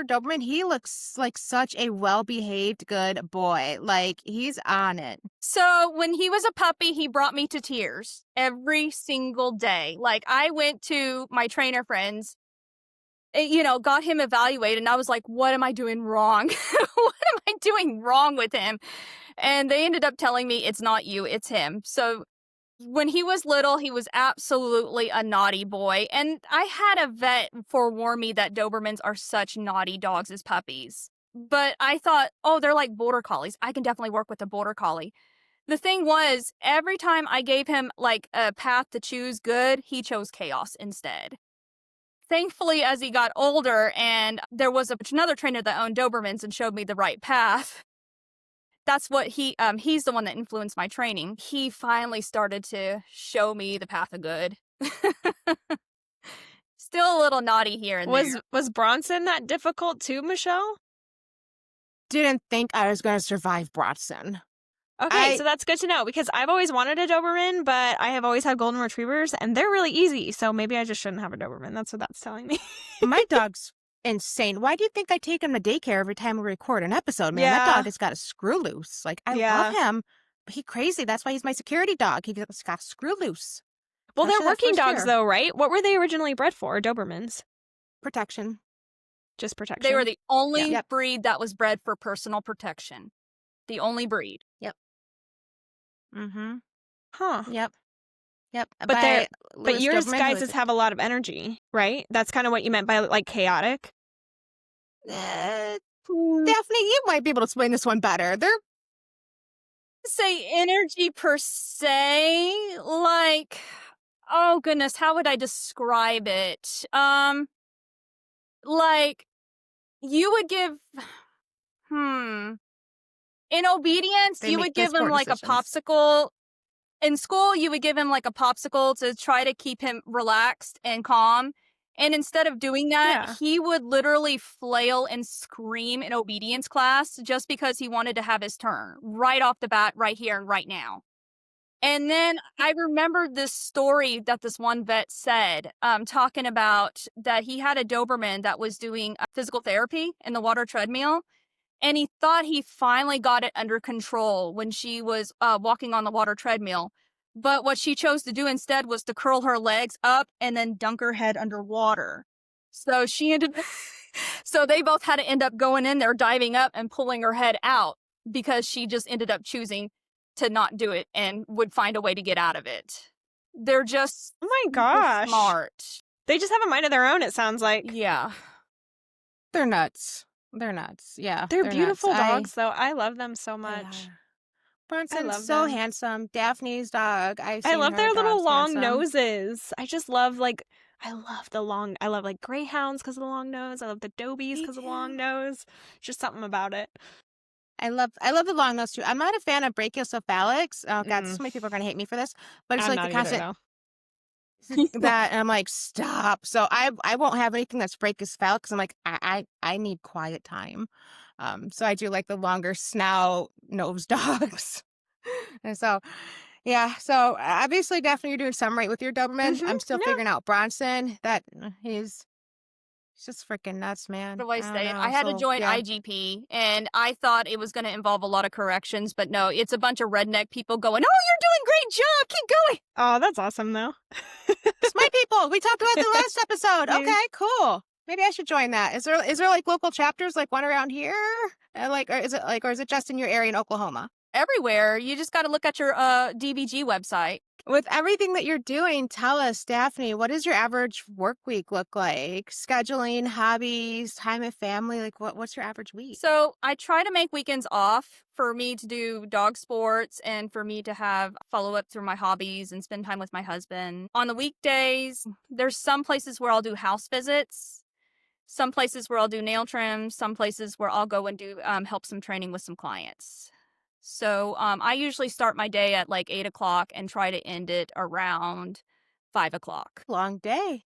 Doberman. He looks like such a well-behaved, good boy. Like he's on it. So when he was a puppy, he brought me to tears every single day. Like I went to my trainer friends, got him evaluated, and I was like, what am I doing wrong? What am I doing wrong with him? And they ended up telling me it's not you, it's him. So when he was little, he was absolutely a naughty boy. And I had a vet forewarn me that Dobermans are such naughty dogs as puppies. But I thought, oh, they're like border collies. I can definitely work with a border collie. The thing was, every time I gave him like a path to choose good, he chose chaos instead. Thankfully, as he got older and there was another trainer that owned Dobermans and showed me the right path, that's what he's the one that influenced my training. He finally started to show me the path of good. Still a little naughty here and there. Was Bronson that difficult too, Michelle? Didn't think I was going to survive Bronson. Okay, so that's good to know, because I've always wanted a Doberman, but I have always had golden retrievers, and they're really easy, so maybe I just shouldn't have a Doberman. That's what that's telling me. My dog's insane. Why do you think I take him to daycare every time we record an episode, man? Yeah. That dog has got a screw loose. Like, I love him, but he's crazy. That's why he's my security dog. He's got a screw loose. Well, they're Especially that working first dogs, year. though, right? What were they originally bred for, Dobermans? Protection. Just protection? They were the only Yep. breed that was bred for personal protection. The only breed. Mm-hmm. Huh. Yep. But yours guys have a lot of energy, right? That's kind of what you meant by, like, chaotic? Daphne, you might be able to explain this one better. They're Say energy per se, like, oh goodness, how would I describe it? Like, you would give, in obedience, They you make would give good him sport like decisions. a popsicle. In school, you would give him like a popsicle to try to keep him relaxed and calm. And instead of doing that, Yeah. he would literally flail and scream in obedience class just because he wanted to have his turn right off the bat, right here and right now. And then I remembered this story that this one vet said, talking about that he had a Doberman that was doing physical therapy in the water treadmill. And he thought he finally got it under control when she was walking on the water treadmill. But what she chose to do instead was to curl her legs up and then dunk her head underwater. So so they both had to end up going in there, diving up and pulling her head out because she just ended up choosing to not do it and would find a way to get out of it. They're just Oh my gosh. smart. They just have a mind of their own, it sounds like. Yeah. They're nuts. They're nuts. Yeah. They're beautiful nuts. dogs, though. I love them so They much. are. Bronson's love so them. handsome. Daphne's dog. I love their little long handsome. noses. I just love, like, I love, like, greyhounds because of the long nose. I love the dobies Me because of the long too. nose. Just something about it. I love the long nose too. I'm not a fan of brachiocephalics. Oh God, so many people are gonna hate me for this, but it's I'm like the not either, constant though. that, and I'm like, stop. So I won't have anything that's brachiocephalic because I'm like, I need quiet time. So I do like the longer snout nose dogs. And so, yeah. So obviously, definitely you're doing some right with your Doberman. I'm still Yeah. figuring out Bronson. That he's just freaking nuts, man. What do I don't say? know. I had to So, join yeah. IGP, and I thought it was going to involve a lot of corrections, but no, it's a bunch of redneck people going, "Oh, you're doing great job, keep going." Oh, that's awesome, though. Smart people. We talked about the last episode. Yeah. Okay, cool. Maybe I should join that. Is there like local chapters, like one around here, or is it just in your area in Oklahoma? Everywhere, you just got to look at your DBG website. With everything that you're doing, tell us, Daphne, what does your average work week look like? Scheduling, hobbies, time with family, like what's your average week? So I try to make weekends off for me to do dog sports and for me to have follow up through my hobbies and spend time with my husband. On the weekdays, there's some places where I'll do house visits, some places where I'll do nail trims, some places where I'll go and do help some training with some clients. So I usually start my day at like 8 o'clock and try to end it around 5 o'clock. Long day.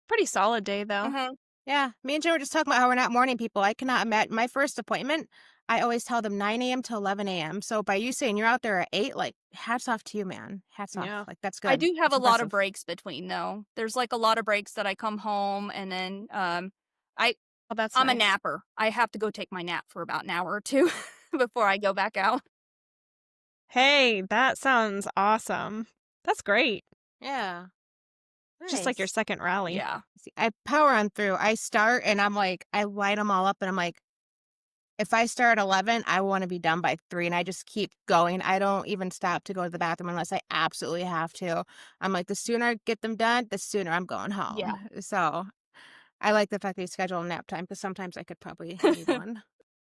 Pretty solid day, though. Yeah, me and Jen were just talking about how we're not morning people. I cannot imagine. My first appointment, I always tell them 9 a.m. to 11 a.m. So by you saying you're out there at 8, like, hats off to you, man. Hats off. Yeah. Like, that's good. I do have That's a lot of impressive. breaks between, though. There's like a lot of breaks that I come home and then Well, that's I'm a nice. napper. I have to go take my nap for about an hour or two before I go back out. Hey, that sounds awesome. That's great. Yeah. Just like your Nice. second rally. Yeah. See, I power on through. I start and I'm like, I light them all up and I'm like, if I start at 11, I want to be done by 3 and I just keep going. I don't even stop to go to the bathroom unless I absolutely have to. I'm like, the sooner I get them done, the sooner I'm going home. Yeah. So I like the fact that you schedule a nap time because sometimes I could probably need one.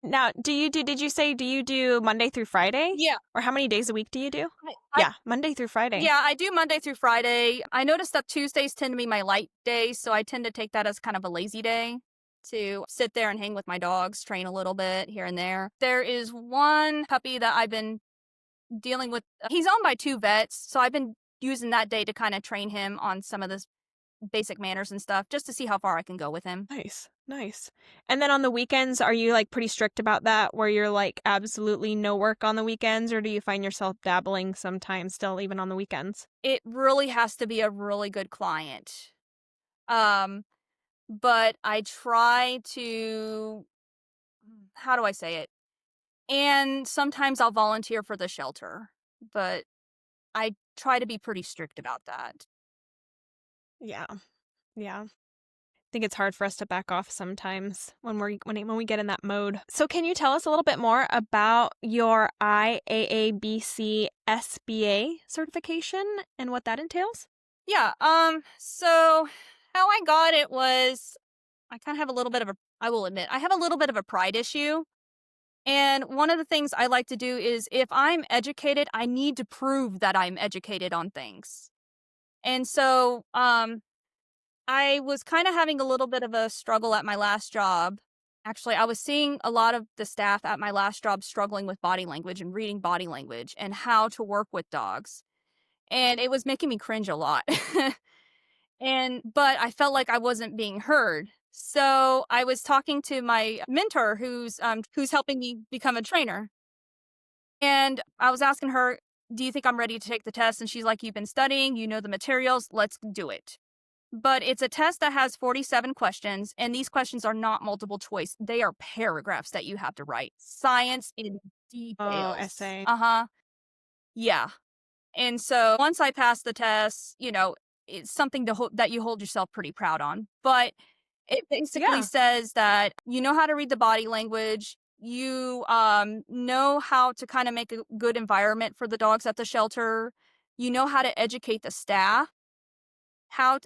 Now, do you do Monday through Friday? Yeah. Or how many days a week do you do? I- Yeah, Monday through Friday. Yeah, I do Monday through Friday. I noticed that Tuesdays tend to be my light days, so I tend to take that as kind of a lazy day to sit there and hang with my dogs, train a little bit here and there. There is one puppy that I've been dealing with. He's owned by 2 vets, so I've been using that day to kind of train him on some of this basic manners and stuff just to see how far I can go with him. Nice. And then on the weekends, are you like pretty strict about that where you're like absolutely no work on the weekends, or do you find yourself dabbling sometimes still even on the weekends? It really has to be a really good client. But I try to, how do I say it? And sometimes I'll volunteer for the shelter, but I try to be pretty strict about that. Yeah. I think it's hard for us to back off sometimes when we get in that mode. So can you tell us a little bit more about your IAABC SBA certification and what that entails? Yeah, so how I got it was I kind of have a little bit of I will admit, I have a little bit of a pride issue. And one of the things I like to do is if I'm educated, I need to prove that I'm educated on things. And so, I was kind of having a little bit of a struggle at my last job. Actually, I was seeing a lot of the staff at my last job struggling with body language and reading body language and how to work with dogs. And it was making me cringe a lot. But I felt like I wasn't being heard. So I was talking to my mentor who's helping me become a trainer. And I was asking her, do you think I'm ready to take the test? And she's like, you've been studying, you know the materials, let's do it. But it's a test that has 47 questions, and these questions are not multiple choice. They are paragraphs that you have to write. Science in Oh, details. essay. Uh-huh. Yeah. And so once I passed the test, it's something that you hold yourself pretty proud on. But it basically Yeah. says that you know how to read the body language. You know how to kind of make a good environment for the dogs at the shelter. You know how to educate the staff,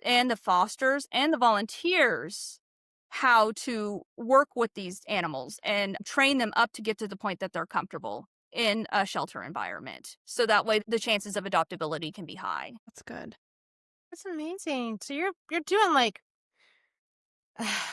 and the fosters and the volunteers how to work with these animals and train them up to get to the point that they're comfortable in a shelter environment. So that way the chances of adoptability can be high. That's good. That's amazing. So you're doing like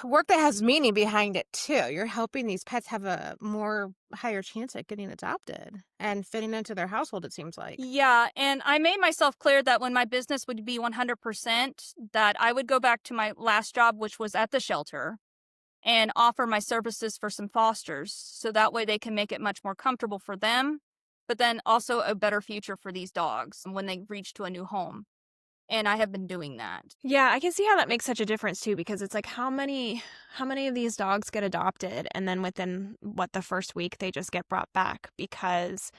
work that has meaning behind it too. You're helping these pets have a more higher chance at getting adopted and fitting into their household, it seems like. Yeah, and I made myself clear that when my business would be 100%, that I would go back to my last job, which was at the shelter, and offer my services for some fosters. So that way they can make it much more comfortable for them, but then also a better future for these dogs when they reach to a new home. And I have been doing that. Yeah, I can see how that makes such a difference too, because it's like how many of these dogs get adopted and then within the first week they just get brought back because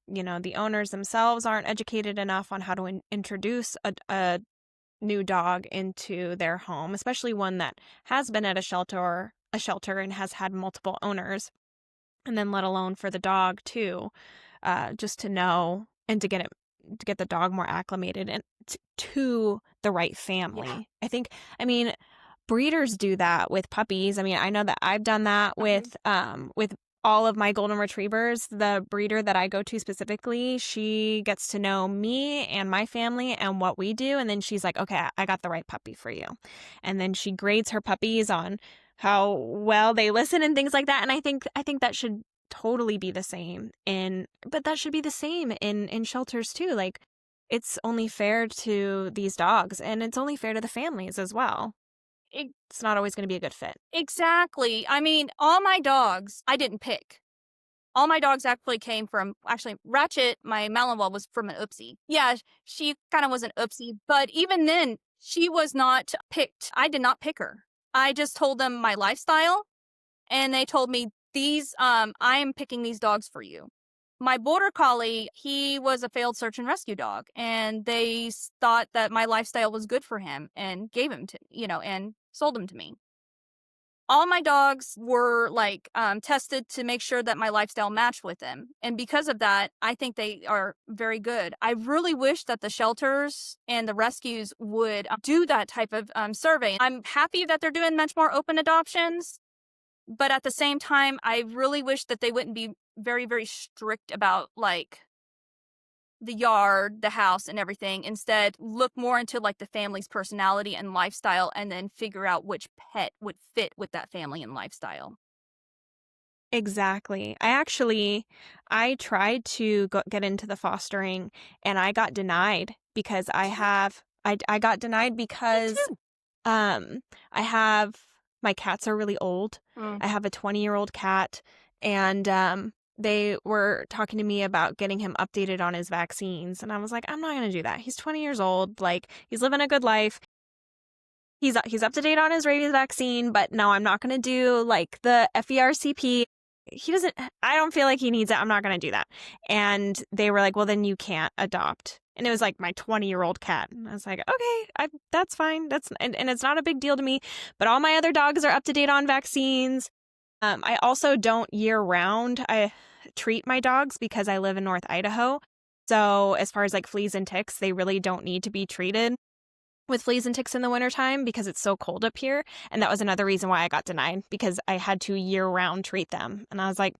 the owners themselves aren't educated enough on how to introduce a new dog into their home, especially one that has been at a shelter and has had multiple owners, and then let alone for the dog too, just to know and to get the dog more acclimated and to the right family. Yeah. I mean, breeders do that with puppies. I mean, I know that I've done that with all of my golden retrievers. The breeder that I go to specifically, she gets to know me and my family and what we do, and then she's like, okay, I got the right puppy for you. And then she grades her puppies on how well they listen and things like that. And I think that should totally be the same but that should be the same in shelters too. Like, it's only fair to these dogs and it's only fair to the families as well. It's not always going to be a good fit. Exactly. I mean, all my dogs, I didn't pick. All my dogs actually came from, Ratchet, my Malinois, was from an oopsie. Yeah, she kind of was an oopsie, but even then, she was not picked. I did not pick her. I just told them my lifestyle, and they told me, I am picking these dogs for you. My border collie, he was a failed search and rescue dog, and they thought that my lifestyle was good for him and gave him to, and sold him to me. All my dogs were tested to make sure that my lifestyle matched with them. And because of that, I think they are very good. I really wish that the shelters and the rescues would do that type of survey. I'm happy that they're doing much more open adoptions. But at the same time, I really wish that they wouldn't be very, very strict about the yard, the house, and everything. Instead, look more into the family's personality and lifestyle, and then figure out which pet would fit with that family and lifestyle. Exactly. I tried to get into the fostering and I got denied because I got denied because my cats are really old. I have a 20-year-old cat, and they were talking to me about getting him updated on his vaccines. And I was like, I'm not going to do that. He's 20 years old. He's living a good life. He's up to date on his rabies vaccine, but no, I'm not going to do the FERCP. I don't feel like he needs it. I'm not going to do that. And they were like, well, then you can't adopt. And it was my 20-year-old cat. And I was like, okay, that's fine. And it's not a big deal to me. But all my other dogs are up to date on vaccines. I also don't year round. I treat my dogs because I live in North Idaho. So as far as fleas and ticks, they really don't need to be treated with fleas and ticks in the wintertime because it's so cold up here. And that was another reason why I got denied, because I had to year round treat them. And I was like,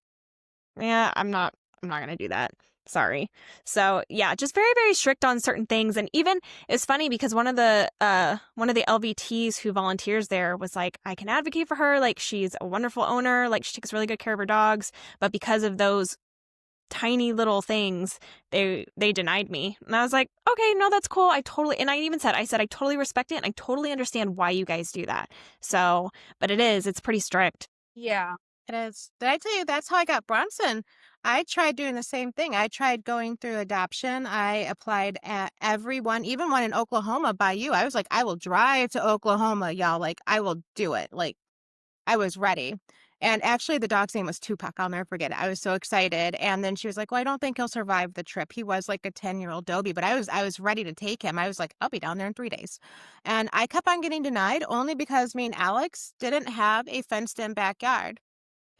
yeah, I'm not going to do that. Sorry. So yeah, just very, very strict on certain things. And even it's funny because one of the LVTs who volunteers there was like, I can advocate for her. She's a wonderful owner. She takes really good care of her dogs. But because of those tiny little things, they denied me. And I was like, okay, no, that's cool. I totally respect it. And I totally understand why you guys do that. So, but it's pretty strict. Yeah. It is. Did I tell you that's how I got Bronson? I tried doing the same thing. I tried going through adoption. I applied at everyone, even one in Oklahoma by you. I was like, I will drive to Oklahoma, y'all. Like, I will do it. Like, I was ready. And actually, the dog's name was Tupac. I'll never forget it. I was so excited. And then she was like, well, I don't think he'll survive the trip. He was like a 10-year-old Dobie, but I was ready to take him. I was like, I'll be down there in 3 days. And I kept on getting denied only because me and Alex didn't have a fenced in backyard.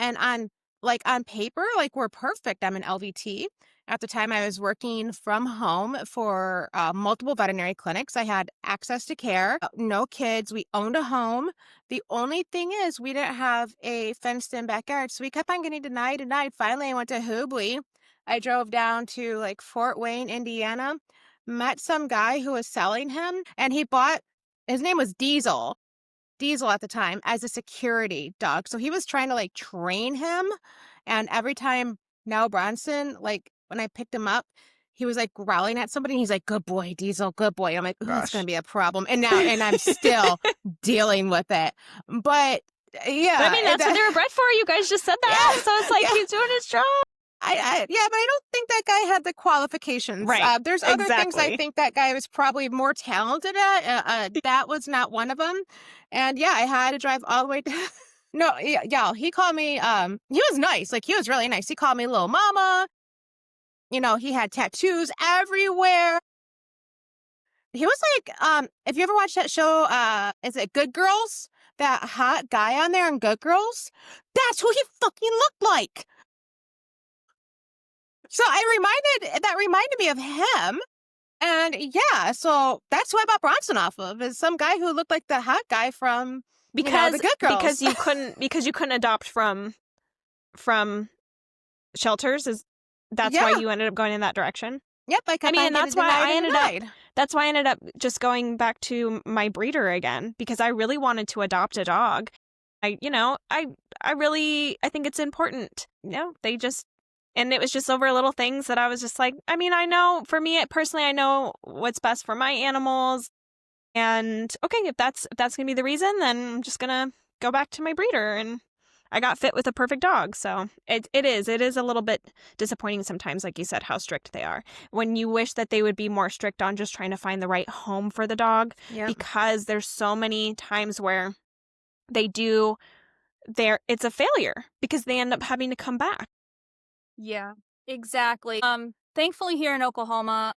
And on paper, like, we're perfect. I'm an LVT. At the time, I was working from home for multiple veterinary clinics. I had access to care, no kids. We owned a home. The only thing is we didn't have a fenced-in backyard, so we kept on getting denied. Finally, I went to Hubley. I drove down to, like, Fort Wayne, Indiana, met some guy who was selling him, and his name was Diesel at the time, as a security dog. So he was trying to, like, train him. And every time now Bronson, like, when I picked him up, he was like growling at somebody. And he's like, good boy, Diesel, good boy. I'm like, ooh, it's going to be a problem. And I'm still dealing with it. But yeah. But I mean, that's what they were bred for. You guys just said that. Yeah, So it's like, yeah. he's doing his job. But I don't think that guy had the qualifications. Right. There's other things I Exactly. think that guy was probably more talented at. That was not one of them. And yeah, I had to drive all the way to. No, yeah, he called me. He was nice. Like, he was really nice. He called me little mama. You know, he had tattoos everywhere. He was like, if you ever watched that show, is it Good Girls? That hot guy on there in Good Girls? That's who he fucking looked like. So that reminded me of him. And yeah, so that's who I bought Bronson off of, is some guy who looked like the hot guy from the Good Girls. Because you couldn't adopt from shelters. That's why you ended up going in that direction. Yep, and that's why I ended up just going back to my breeder again, because I really wanted to adopt a dog. I think it's important. And it was just over little things that I was just like, I mean, I know, for me personally, I know what's best for my animals. And okay, if that's going to be the reason, then I'm just going to go back to my breeder. And I got fit with a perfect dog. So it is a little bit disappointing sometimes, like you said, how strict they are. When you wish that they would be more strict on just trying to find the right home for the dog. Yep. Because there's so many times where it's a failure because they end up having to come back. Yeah, exactly. Thankfully here in Oklahoma,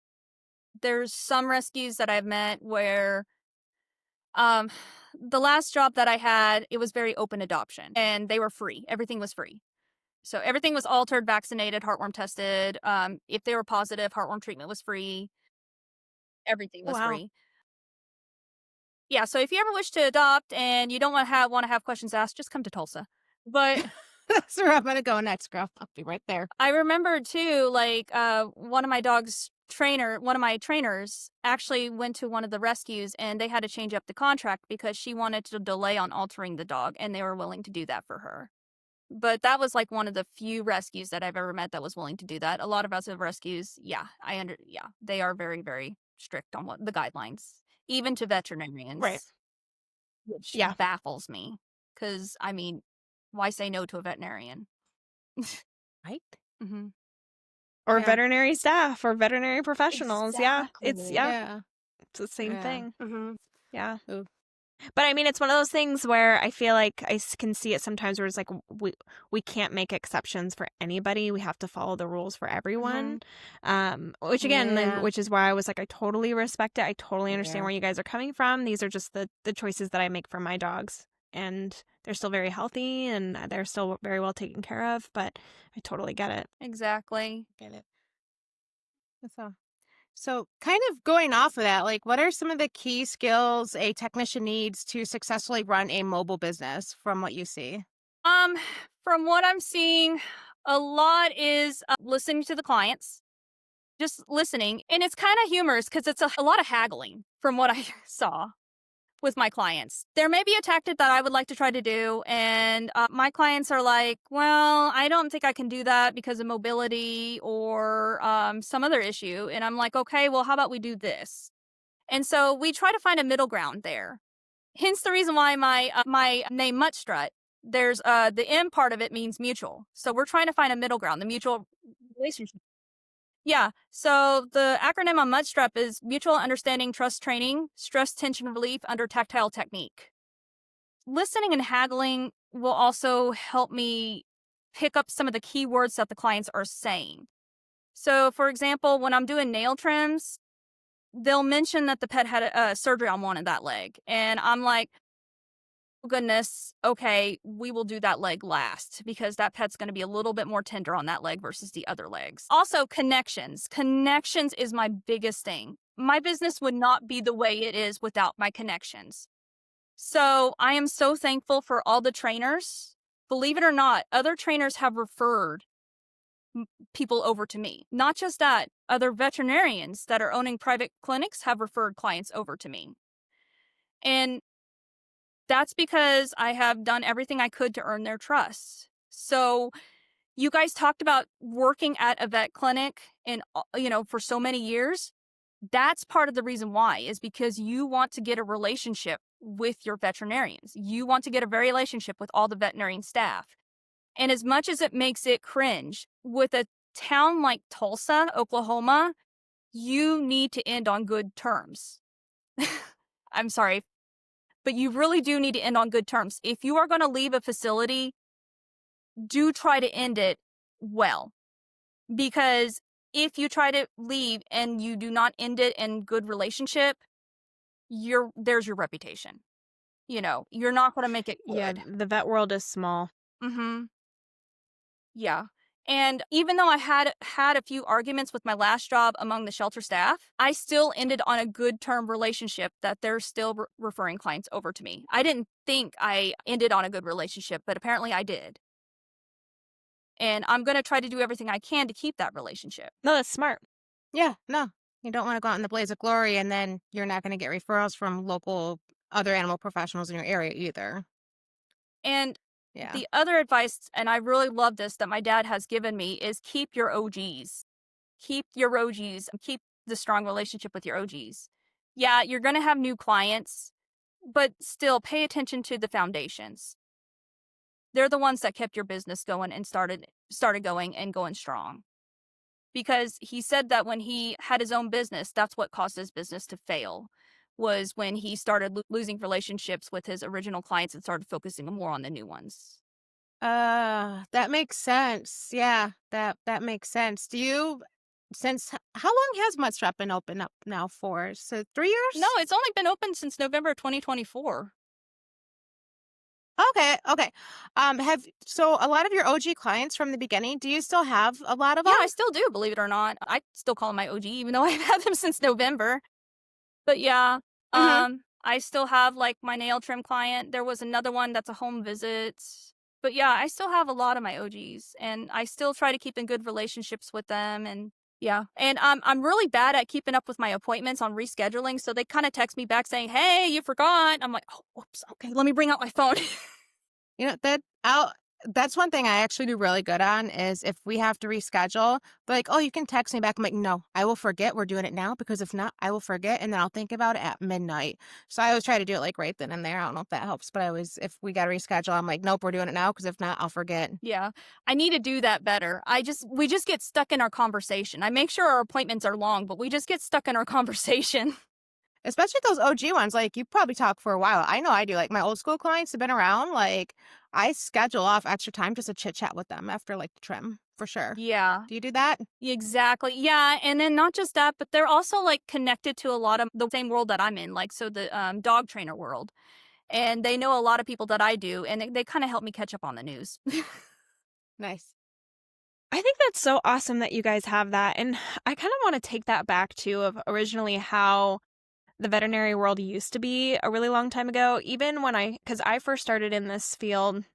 there's some rescues that I've met where the last job that I had, it was very open adoption and they were free. Everything was free. So everything was altered, vaccinated, heartworm tested. If they were positive, heartworm treatment was free. Everything was free. Yeah, so if you ever wish to adopt and you don't want to have questions asked, just come to Tulsa. But that's where I'm gonna go next, girl. I'll be right there. I remember too, like one of my trainers actually went to one of the rescues and they had to change up the contract because she wanted to delay on altering the dog, and they were willing to do that for her. But that was like one of the few rescues that I've ever met that was willing to do that. A lot of other rescues, they are very, very strict on what the guidelines, even to veterinarians, right? Which baffles me, because I mean, why say no to a veterinarian? Right? Mm-hmm. Or veterinary staff or veterinary professionals. Exactly. It's the same thing. Mm-hmm. Yeah. Ooh. But I mean, it's one of those things where I feel like I can see it sometimes where it's like we can't make exceptions for anybody. We have to follow the rules for everyone. Which again, which is why I was like, I totally respect it. I totally understand where you guys are coming from. These are just the choices that I make for my dogs. And they're still very healthy and they're still very well taken care of, but I totally get it. Exactly. Get it. That's all. So kind of going off of that, like, what are some of the key skills a technician needs to successfully run a mobile business from what you see? From what I'm seeing, a lot is listening to the clients, just listening. And it's kind of humorous because it's a lot of haggling from what I saw with my clients. There may be a tactic that I would like to try to do, and my clients are like, well, I don't think I can do that because of mobility or some other issue. And I'm like, okay, well, how about we do this? And so we try to find a middle ground there. Hence the reason why my name Mutt Strut there's the M part of it means mutual. So we're trying to find a middle ground, the mutual relationship. Yeah. So the acronym on MUDSTREP is Mutual Understanding Trust Training, Stress Tension Relief under Tactile Technique. Listening and haggling will also help me pick up some of the key words that the clients are saying. So, for example, when I'm doing nail trims, they'll mention that the pet had a surgery on one of that leg. And I'm like, oh, goodness, okay, we will do that leg last because that pet's going to be a little bit more tender on that leg versus the other legs. Also, connections. Connections is my biggest thing. My business would not be the way it is without my connections. So I am so thankful for all the trainers. Believe it or not, other trainers have referred people over to me. Not just that, other veterinarians that are owning private clinics have referred clients over to me. And that's because I have done everything I could to earn their trust. So you guys talked about working at a vet clinic and, for so many years. That's part of the reason why, is because you want to get a relationship with your veterinarians. You want to get a relationship with all the veterinarian staff. And as much as it makes it cringe, with a town like Tulsa, Oklahoma, you need to end on good terms. I'm sorry, but you really do need to end on good terms. If you are going to leave a facility, do try to end it well. Because if you try to leave and you do not end it in good relationship, there's your reputation. You're not going to make it good. Yeah, the vet world is small. Mm-hmm. Yeah. And even though I had a few arguments with my last job among the shelter staff, I still ended on a good term relationship that they're still referring clients over to me. I didn't think I ended on a good relationship, but apparently I did. And I'm going to try to do everything I can to keep that relationship. No, that's smart. Yeah, no. You don't want to go out in the blaze of glory and then you're not going to get referrals from local other animal professionals in your area either. And yeah. The other advice, and I really love this, that my dad has given me, is keep your OGs. Keep your OGs. Keep the strong relationship with your OGs. Yeah, you're going to have new clients, but still pay attention to the foundations. They're the ones that kept your business going and started going and going strong. Because he said that when he had his own business, that's what caused his business to fail, was when he started losing relationships with his original clients and started focusing more on the new ones. That makes sense. Yeah, that makes sense. How long has MUDSTREP been open up now for? So 3 years? No, it's only been open since November 2024. Okay. So a lot of your OG clients from the beginning, do you still have a lot of them? Yeah, I still do, believe it or not. I still call them my OG, even though I've had them since November. But yeah, I still have like my nail trim client. There was another one that's a home visit. But yeah, I still have a lot of my OGs, and I still try to keep in good relationships with them. And yeah, and I'm really bad at keeping up with my appointments on rescheduling. So they kind of text me back saying, "Hey, you forgot." I'm like, "Oh, whoops. Okay, let me bring out my phone." That's one thing I actually do really good on, is if we have to reschedule, they're like, "Oh, you can text me back." I'm like, "No, I will forget we're doing it now, because if not, I will forget, and then I'll think about it at midnight." So I always try to do it like right then and there. I don't know if that helps, but if we got to reschedule, I'm like, "Nope, we're doing it now, because if not, I'll forget." Yeah, I need to do that better. We just get stuck in our conversation. I make sure our appointments are long, but we just get stuck in our conversation. Especially those OG ones, like you probably talk for a while. I know I do. Like my old school clients have been around. Like I schedule off extra time just to chit chat with them after like the trim, for sure. Yeah. Do you do that? Exactly. Yeah. And then not just that, but they're also like connected to a lot of the same world that I'm in, like, so the dog trainer world. And they know a lot of people that I do, and they kind of help me catch up on the news. Nice. I think that's so awesome that you guys have that. And I kind of want to take that back too, of originally how the veterinary world used to be a really long time ago. Even because I first started in this field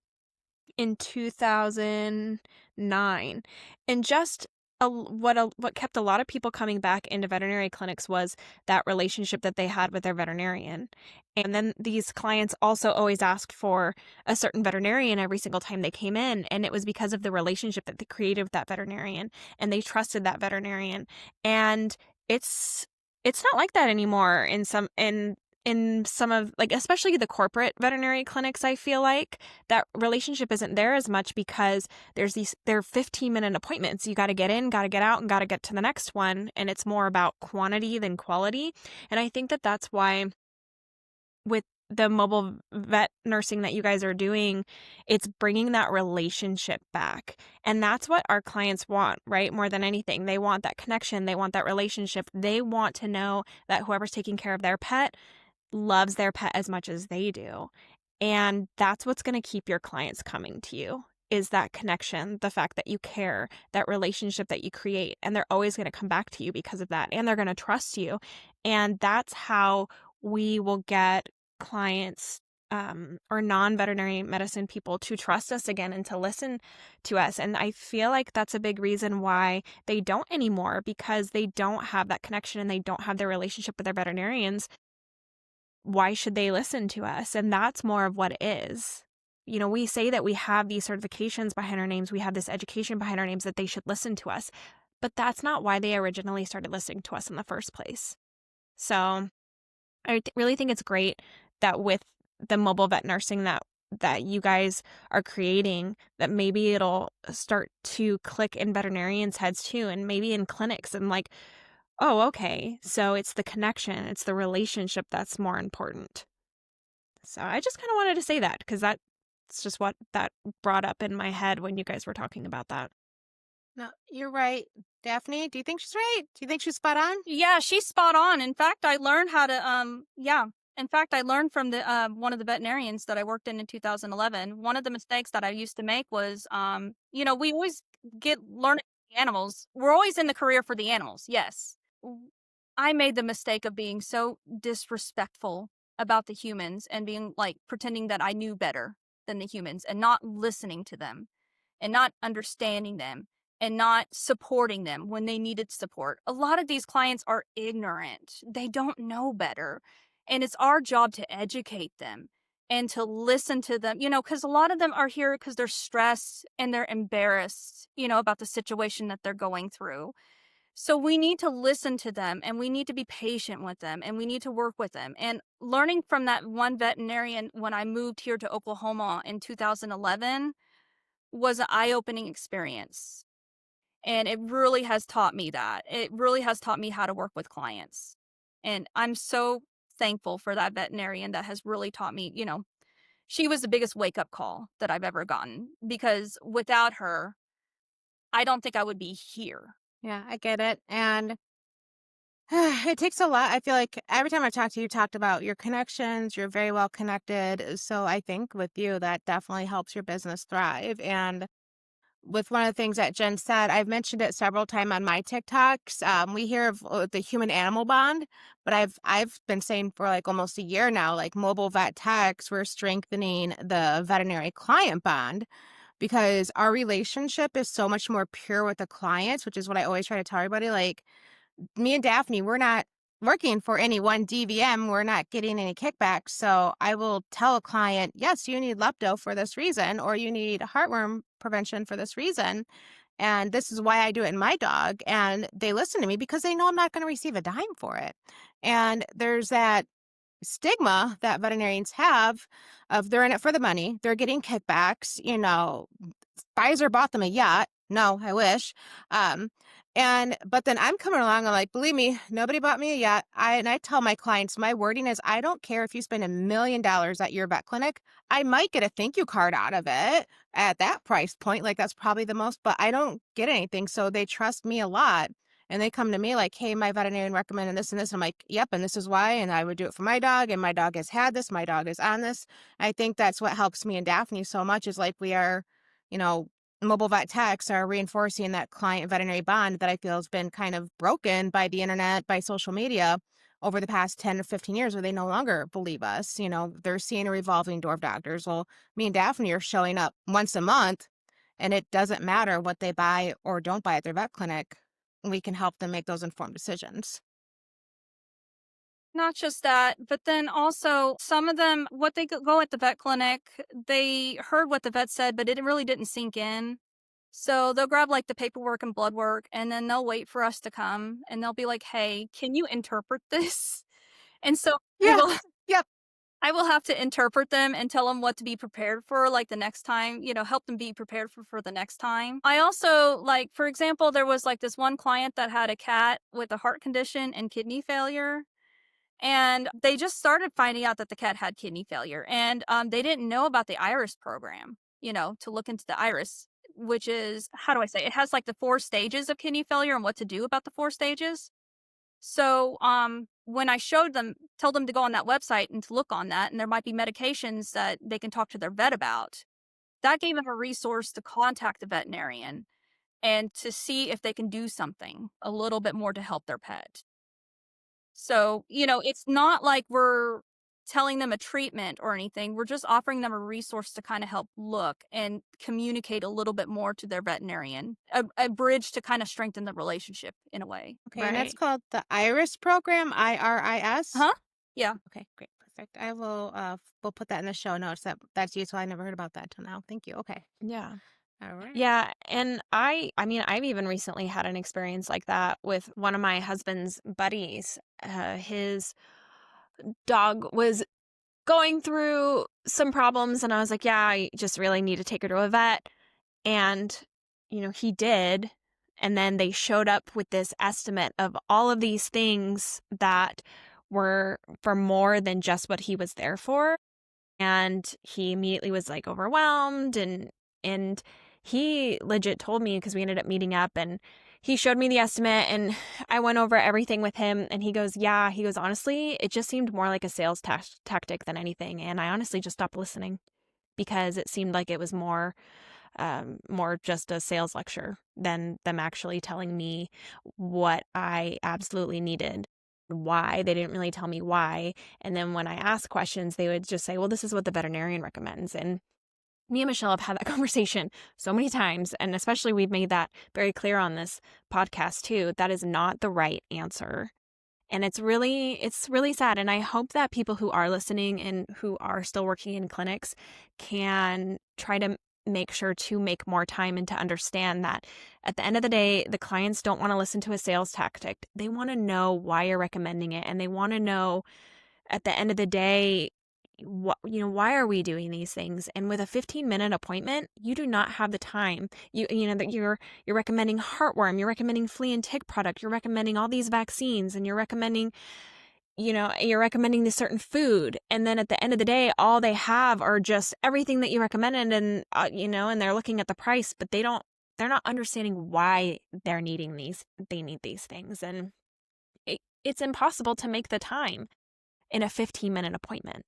in 2009, and just what kept a lot of people coming back into veterinary clinics was that relationship that they had with their veterinarian. And then these clients also always asked for a certain veterinarian every single time they came in, and it was because of the relationship that they created with that veterinarian, and they trusted that veterinarian. And it's not like that anymore in in some of, like, especially the corporate veterinary clinics, I feel like that relationship isn't there as much because there are 15-minute appointments. You got to get in, got to get out, and got to get to the next one. And it's more about quantity than quality. And I think that that's why with the mobile vet nursing that you guys are doing, it's bringing that relationship back. And that's what our clients want, right? More than anything, they want that connection. They want that relationship. They want to know that whoever's taking care of their pet loves their pet as much as they do. And that's what's going to keep your clients coming to you, is that connection, the fact that you care, that relationship that you create. And they're always going to come back to you because of that. And they're going to trust you. And that's how we will get clients or non-veterinary medicine people to trust us again and to listen to us. And I feel like that's a big reason why they don't anymore, because they don't have that connection and they don't have their relationship with their veterinarians. Why should they listen to us? And that's more of what it is. You know, we say that we have these certifications behind our names, we have this education behind our names, that they should listen to us. But that's not why they originally started listening to us in the first place. So I really think it's great that with the mobile vet nursing that you guys are creating, that maybe it'll start to click in veterinarians' heads too, and maybe in clinics, and like, oh, okay, so it's the connection, it's the relationship that's more important. So I just kind of wanted to say that because that's just what that brought up in my head when you guys were talking about that. No, you're right. Daphne, do you think she's right? Do you think she's spot on? Yeah, she's spot on. In fact, I learned how to yeah. In fact, I learned from the one of the veterinarians that I worked in 2011. One of the mistakes that I used to make was we always get learning the animals. We're always in the career for the animals. Yes. I made the mistake of being so disrespectful about the humans and being like pretending that I knew better than the humans and not listening to them and not understanding them and not supporting them when they needed support. A lot of these clients are ignorant. They don't know better. And it's our job to educate them and to listen to them, because a lot of them are here because they're stressed and they're embarrassed, about the situation that they're going through. So we need to listen to them and we need to be patient with them and we need to work with them. And learning from that one veterinarian when I moved here to Oklahoma in 2011 was an eye-opening experience. And it really has taught me that. It really has taught me how to work with clients. And I'm so thankful for that veterinarian that has really taught me, she was the biggest wake-up call that I've ever gotten, because without her, I don't think I would be here. Yeah, I get it. And it takes a lot. I feel like every time I talk to you, you talked about your connections. You're very well connected. So I think with you, that definitely helps your business thrive. And with one of the things that Jen said, I've mentioned it several times on my TikToks. We hear of the human animal bond, but I've been saying for like almost a year now, like mobile vet techs, we're strengthening the veterinary client bond, because our relationship is so much more pure with the clients, which is what I always try to tell everybody. Like, me and Daphne, we're not working for any one DVM. We're not getting any kickbacks. So I will tell a client, yes, you need lepto for this reason, or you need heartworm prevention for this reason. And this is why I do it in my dog. And they listen to me because they know I'm not going to receive a dime for it. And there's that stigma that veterinarians have of they're in it for the money. They're getting kickbacks. Pfizer bought them a yacht. No, I wish. But then I'm coming along. I'm like, believe me, nobody bought me a yacht. I tell my clients, my wording is, I don't care if you spend $1 million at your vet clinic. I might get a thank you card out of it at that price point. Like, that's probably the most, but I don't get anything. So they trust me a lot. And they come to me like, hey, my veterinarian recommended this and this. I'm like, yep, and this is why. And I would do it for my dog. And my dog has had this. My dog is on this. I think that's what helps me and Daphne so much, is like we are, mobile vet techs are reinforcing that client veterinary bond that I feel has been kind of broken by the internet, by social media over the past 10 or 15 years, where they no longer believe us. They're seeing a revolving door of doctors. Well, me and Daphne are showing up once a month, and it doesn't matter what they buy or don't buy at their vet clinic. We can help them make those informed decisions. Not just that, but then also some of them, what they go at the vet clinic, they heard what the vet said, but it really didn't sink in. So they'll grab like the paperwork and blood work, and then they'll wait for us to come, and they'll be like, hey, can you interpret this? And so we Yeah. will I will have to interpret them and tell them what to be prepared for, like, the next time, help them be prepared for the next time. I also, like, for example, there was, like, this one client that had a cat with a heart condition and kidney failure, and they just started finding out that the cat had kidney failure, and, they didn't know about the iris program, to look into the iris, which is, how do I say, it has, like, the 4 stages of kidney failure and what to do about the 4 stages. So, when I tell them to go on that website and to look on that, and there might be medications that they can talk to their vet about, that gave them a resource to contact the veterinarian and to see if they can do something a little bit more to help their pet. So, it's not like we're telling them a treatment or anything. We're just offering them a resource to kind of help look and communicate a little bit more to their veterinarian, a bridge to kind of strengthen the relationship in a way. Okay, and that's Right. called the IRIS program, IRIS. Huh? Yeah. Okay, great, perfect. I will. We'll put that in the show notes. That's useful. I never heard about that till now. Thank you. Okay. Yeah. All right. Yeah, and I mean, I've even recently had an experience like that with one of my husband's buddies. His dog was going through some problems, and I was like, "Yeah, I just really need to take her to a vet." And, he did. And then they showed up with this estimate of all of these things that were for more than just what he was there for. And he immediately was like overwhelmed, and he legit told me, because we ended up meeting up, and he showed me the estimate, and I went over everything with him, and he goes, "Yeah," he goes, "honestly, it just seemed more like a sales tactic than anything, and I honestly just stopped listening because it seemed like it was more just a sales lecture than them actually telling me what I absolutely needed. Why. They didn't really tell me why. And then when I asked questions, they would just say, well, this is what the veterinarian recommends." And me and Michelle have had that conversation so many times. And especially we've made that very clear on this podcast too. That is not the right answer. And it's really sad. And I hope that people who are listening and who are still working in clinics can try to make sure to make more time and to understand that at the end of the day, the clients don't want to listen to a sales tactic. They want to know why you're recommending it. And they want to know at the end of the day, why are we doing these things? And with a 15-minute appointment, you do not have the time. That you're recommending heartworm, you're recommending flea and tick product, you're recommending all these vaccines, and you're recommending this certain food. And then at the end of the day, all they have are just everything that you recommended, and and they're looking at the price, but they're not understanding why they need these things. And it's impossible to make the time in a 15-minute appointment.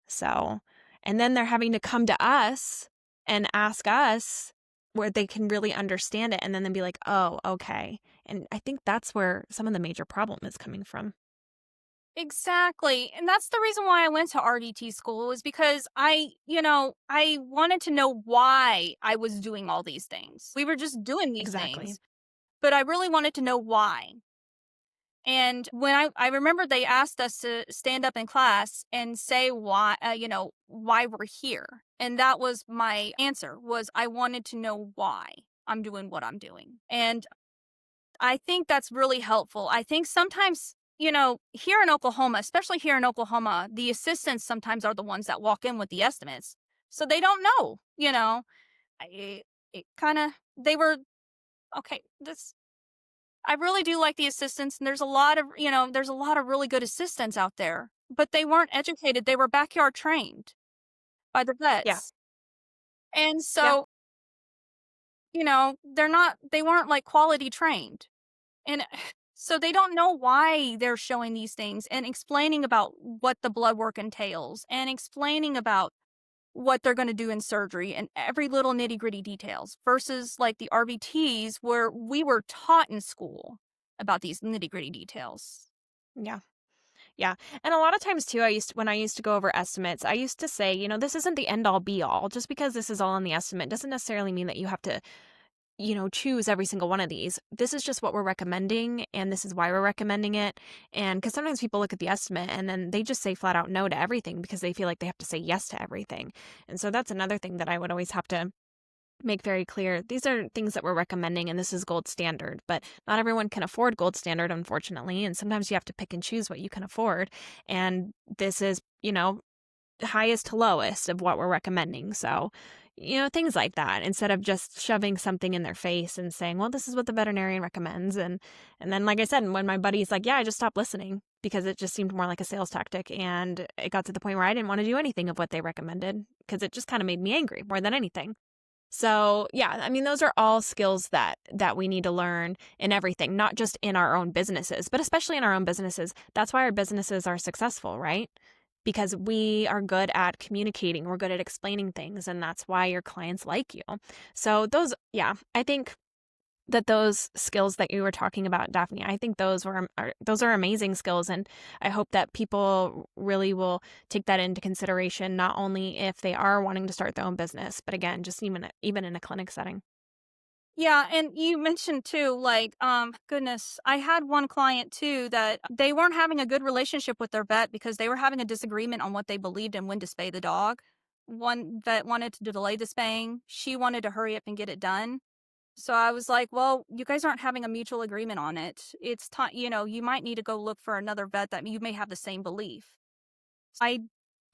So, and then they're having to come to us and ask us where they can really understand it, and then they'll be like, oh, okay. And I think that's where some of the major problem is coming from. Exactly. And that's the reason why I went to RVT school, is because I wanted to know why I was doing all these things. We were just doing these Exactly. things, but I really wanted to know why. And when I remember they asked us to stand up in class and say why, why we're here. And that was my answer, was I wanted to know why I'm doing what I'm doing. And I think that's really helpful. I think sometimes, here in Oklahoma, especially here in Oklahoma, the assistants sometimes are the ones that walk in with the estimates. So they don't know, they were, okay, I really do like the assistants, and there's a lot of really good assistants out there, but they weren't educated. They were backyard trained by the Yeah. vets. And Yeah. so, they weren't like quality trained. And so they don't know why they're showing these things and explaining about what the blood work entails and explaining about what they're going to do in surgery and every little nitty gritty details, versus like the RVTs where we were taught in school about these nitty gritty details. Yeah. Yeah. And a lot of times too, when I used to go over estimates, I used to say, this isn't the end all be all. Just because this is all in the estimate doesn't necessarily mean that you have to, choose every single one of these. This is just what we're recommending, and this is why we're recommending it. And because sometimes people look at the estimate and then they just say flat out no to everything because they feel like they have to say yes to everything. And so that's another thing that I would always have to make very clear. These are things that we're recommending, and this is gold standard, but not everyone can afford gold standard, unfortunately. And sometimes you have to pick and choose what you can afford. And this is, highest to lowest of what we're recommending. So, things like that, instead of just shoving something in their face and saying, well, this is what the veterinarian recommends. And then, like I said, when my buddy's like, yeah, I just stopped listening because it just seemed more like a sales tactic. And it got to the point where I didn't want to do anything of what they recommended because it just kind of made me angry more than anything. So yeah, I mean, those are all skills that we need to learn in everything, not just in our own businesses, but especially in our own businesses. That's why our businesses are successful, right? Because we are good at communicating, we're good at explaining things, and that's why your clients like you. So I think that those skills that you were talking about, Daphne, I think those are amazing skills, and I hope that people really will take that into consideration, not only if they are wanting to start their own business, but again, just even in a clinic setting. Yeah, and you mentioned too, like, goodness, I had one client too that they weren't having a good relationship with their vet because they were having a disagreement on what they believed and when to spay the dog. One vet wanted to delay the spaying. She wanted to hurry up and get it done. So I was like, well, you guys aren't having a mutual agreement on it. It's time, you might need to go look for another vet that you may have the same belief. I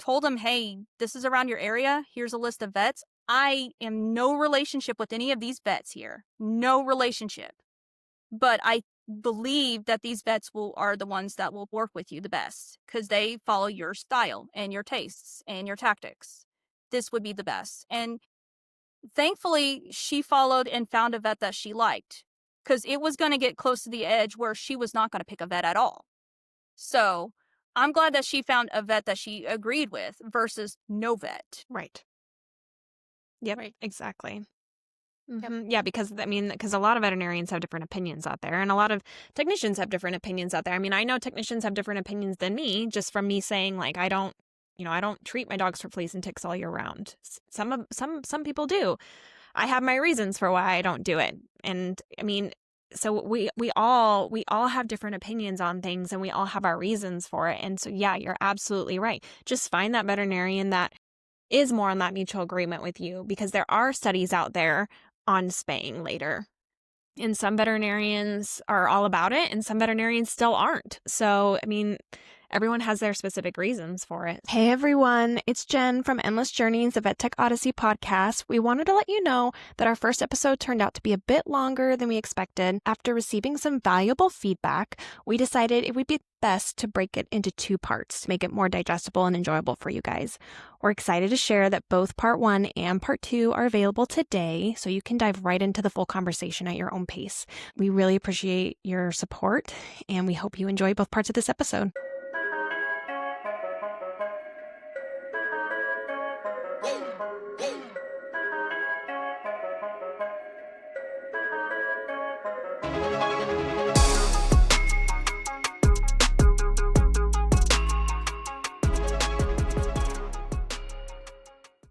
told him, hey, this is around your area. Here's a list of vets. I am no relationship with any of these vets here. No relationship. But I believe that these vets are the ones that will work with you the best because they follow your style and your tastes and your tactics. This would be the best. And thankfully, she followed and found a vet that she liked because it was going to get close to the edge where she was not going to pick a vet at all. So I'm glad that she found a vet that she agreed with versus no vet. Right. Yep, right. Exactly. Yep. Yeah, because a lot of veterinarians have different opinions out there, and a lot of technicians have different opinions out there. I mean, I know technicians have different opinions than me, just from me saying, like, I don't treat my dogs for fleas and ticks all year round. Some people do. I have my reasons for why I don't do it, and I mean, so we all have different opinions on things, and we all have our reasons for it. And so, yeah, you're absolutely right. Just find that veterinarian that is more on that mutual agreement with you, because there are studies out there on spaying later. And some veterinarians are all about it, and some veterinarians still aren't. So, I mean, everyone has their specific reasons for it. Hey everyone, it's Jen from Endless Journeys, the Vet Tech Odyssey podcast. We wanted to let you know that our first episode turned out to be a bit longer than we expected. After receiving some valuable feedback, we decided it would be best to break it into 2 parts to make it more digestible and enjoyable for you guys. We're excited to share that both part 1 and part 2 are available today, so you can dive right into the full conversation at your own pace. We really appreciate your support, and we hope you enjoy both parts of this episode.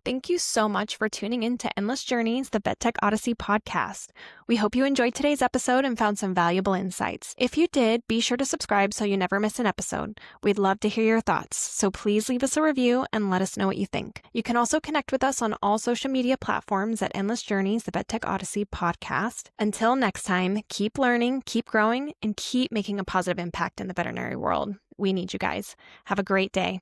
Thank you so much for tuning in to Endless Journeys, the Vet Tech Odyssey podcast. We hope you enjoyed today's episode and found some valuable insights. If you did, be sure to subscribe so you never miss an episode. We'd love to hear your thoughts, so please leave us a review and let us know what you think. You can also connect with us on all social media platforms at Endless Journeys, the Vet Tech Odyssey podcast. Until next time, keep learning, keep growing, and keep making a positive impact in the veterinary world. We need you guys. Have a great day.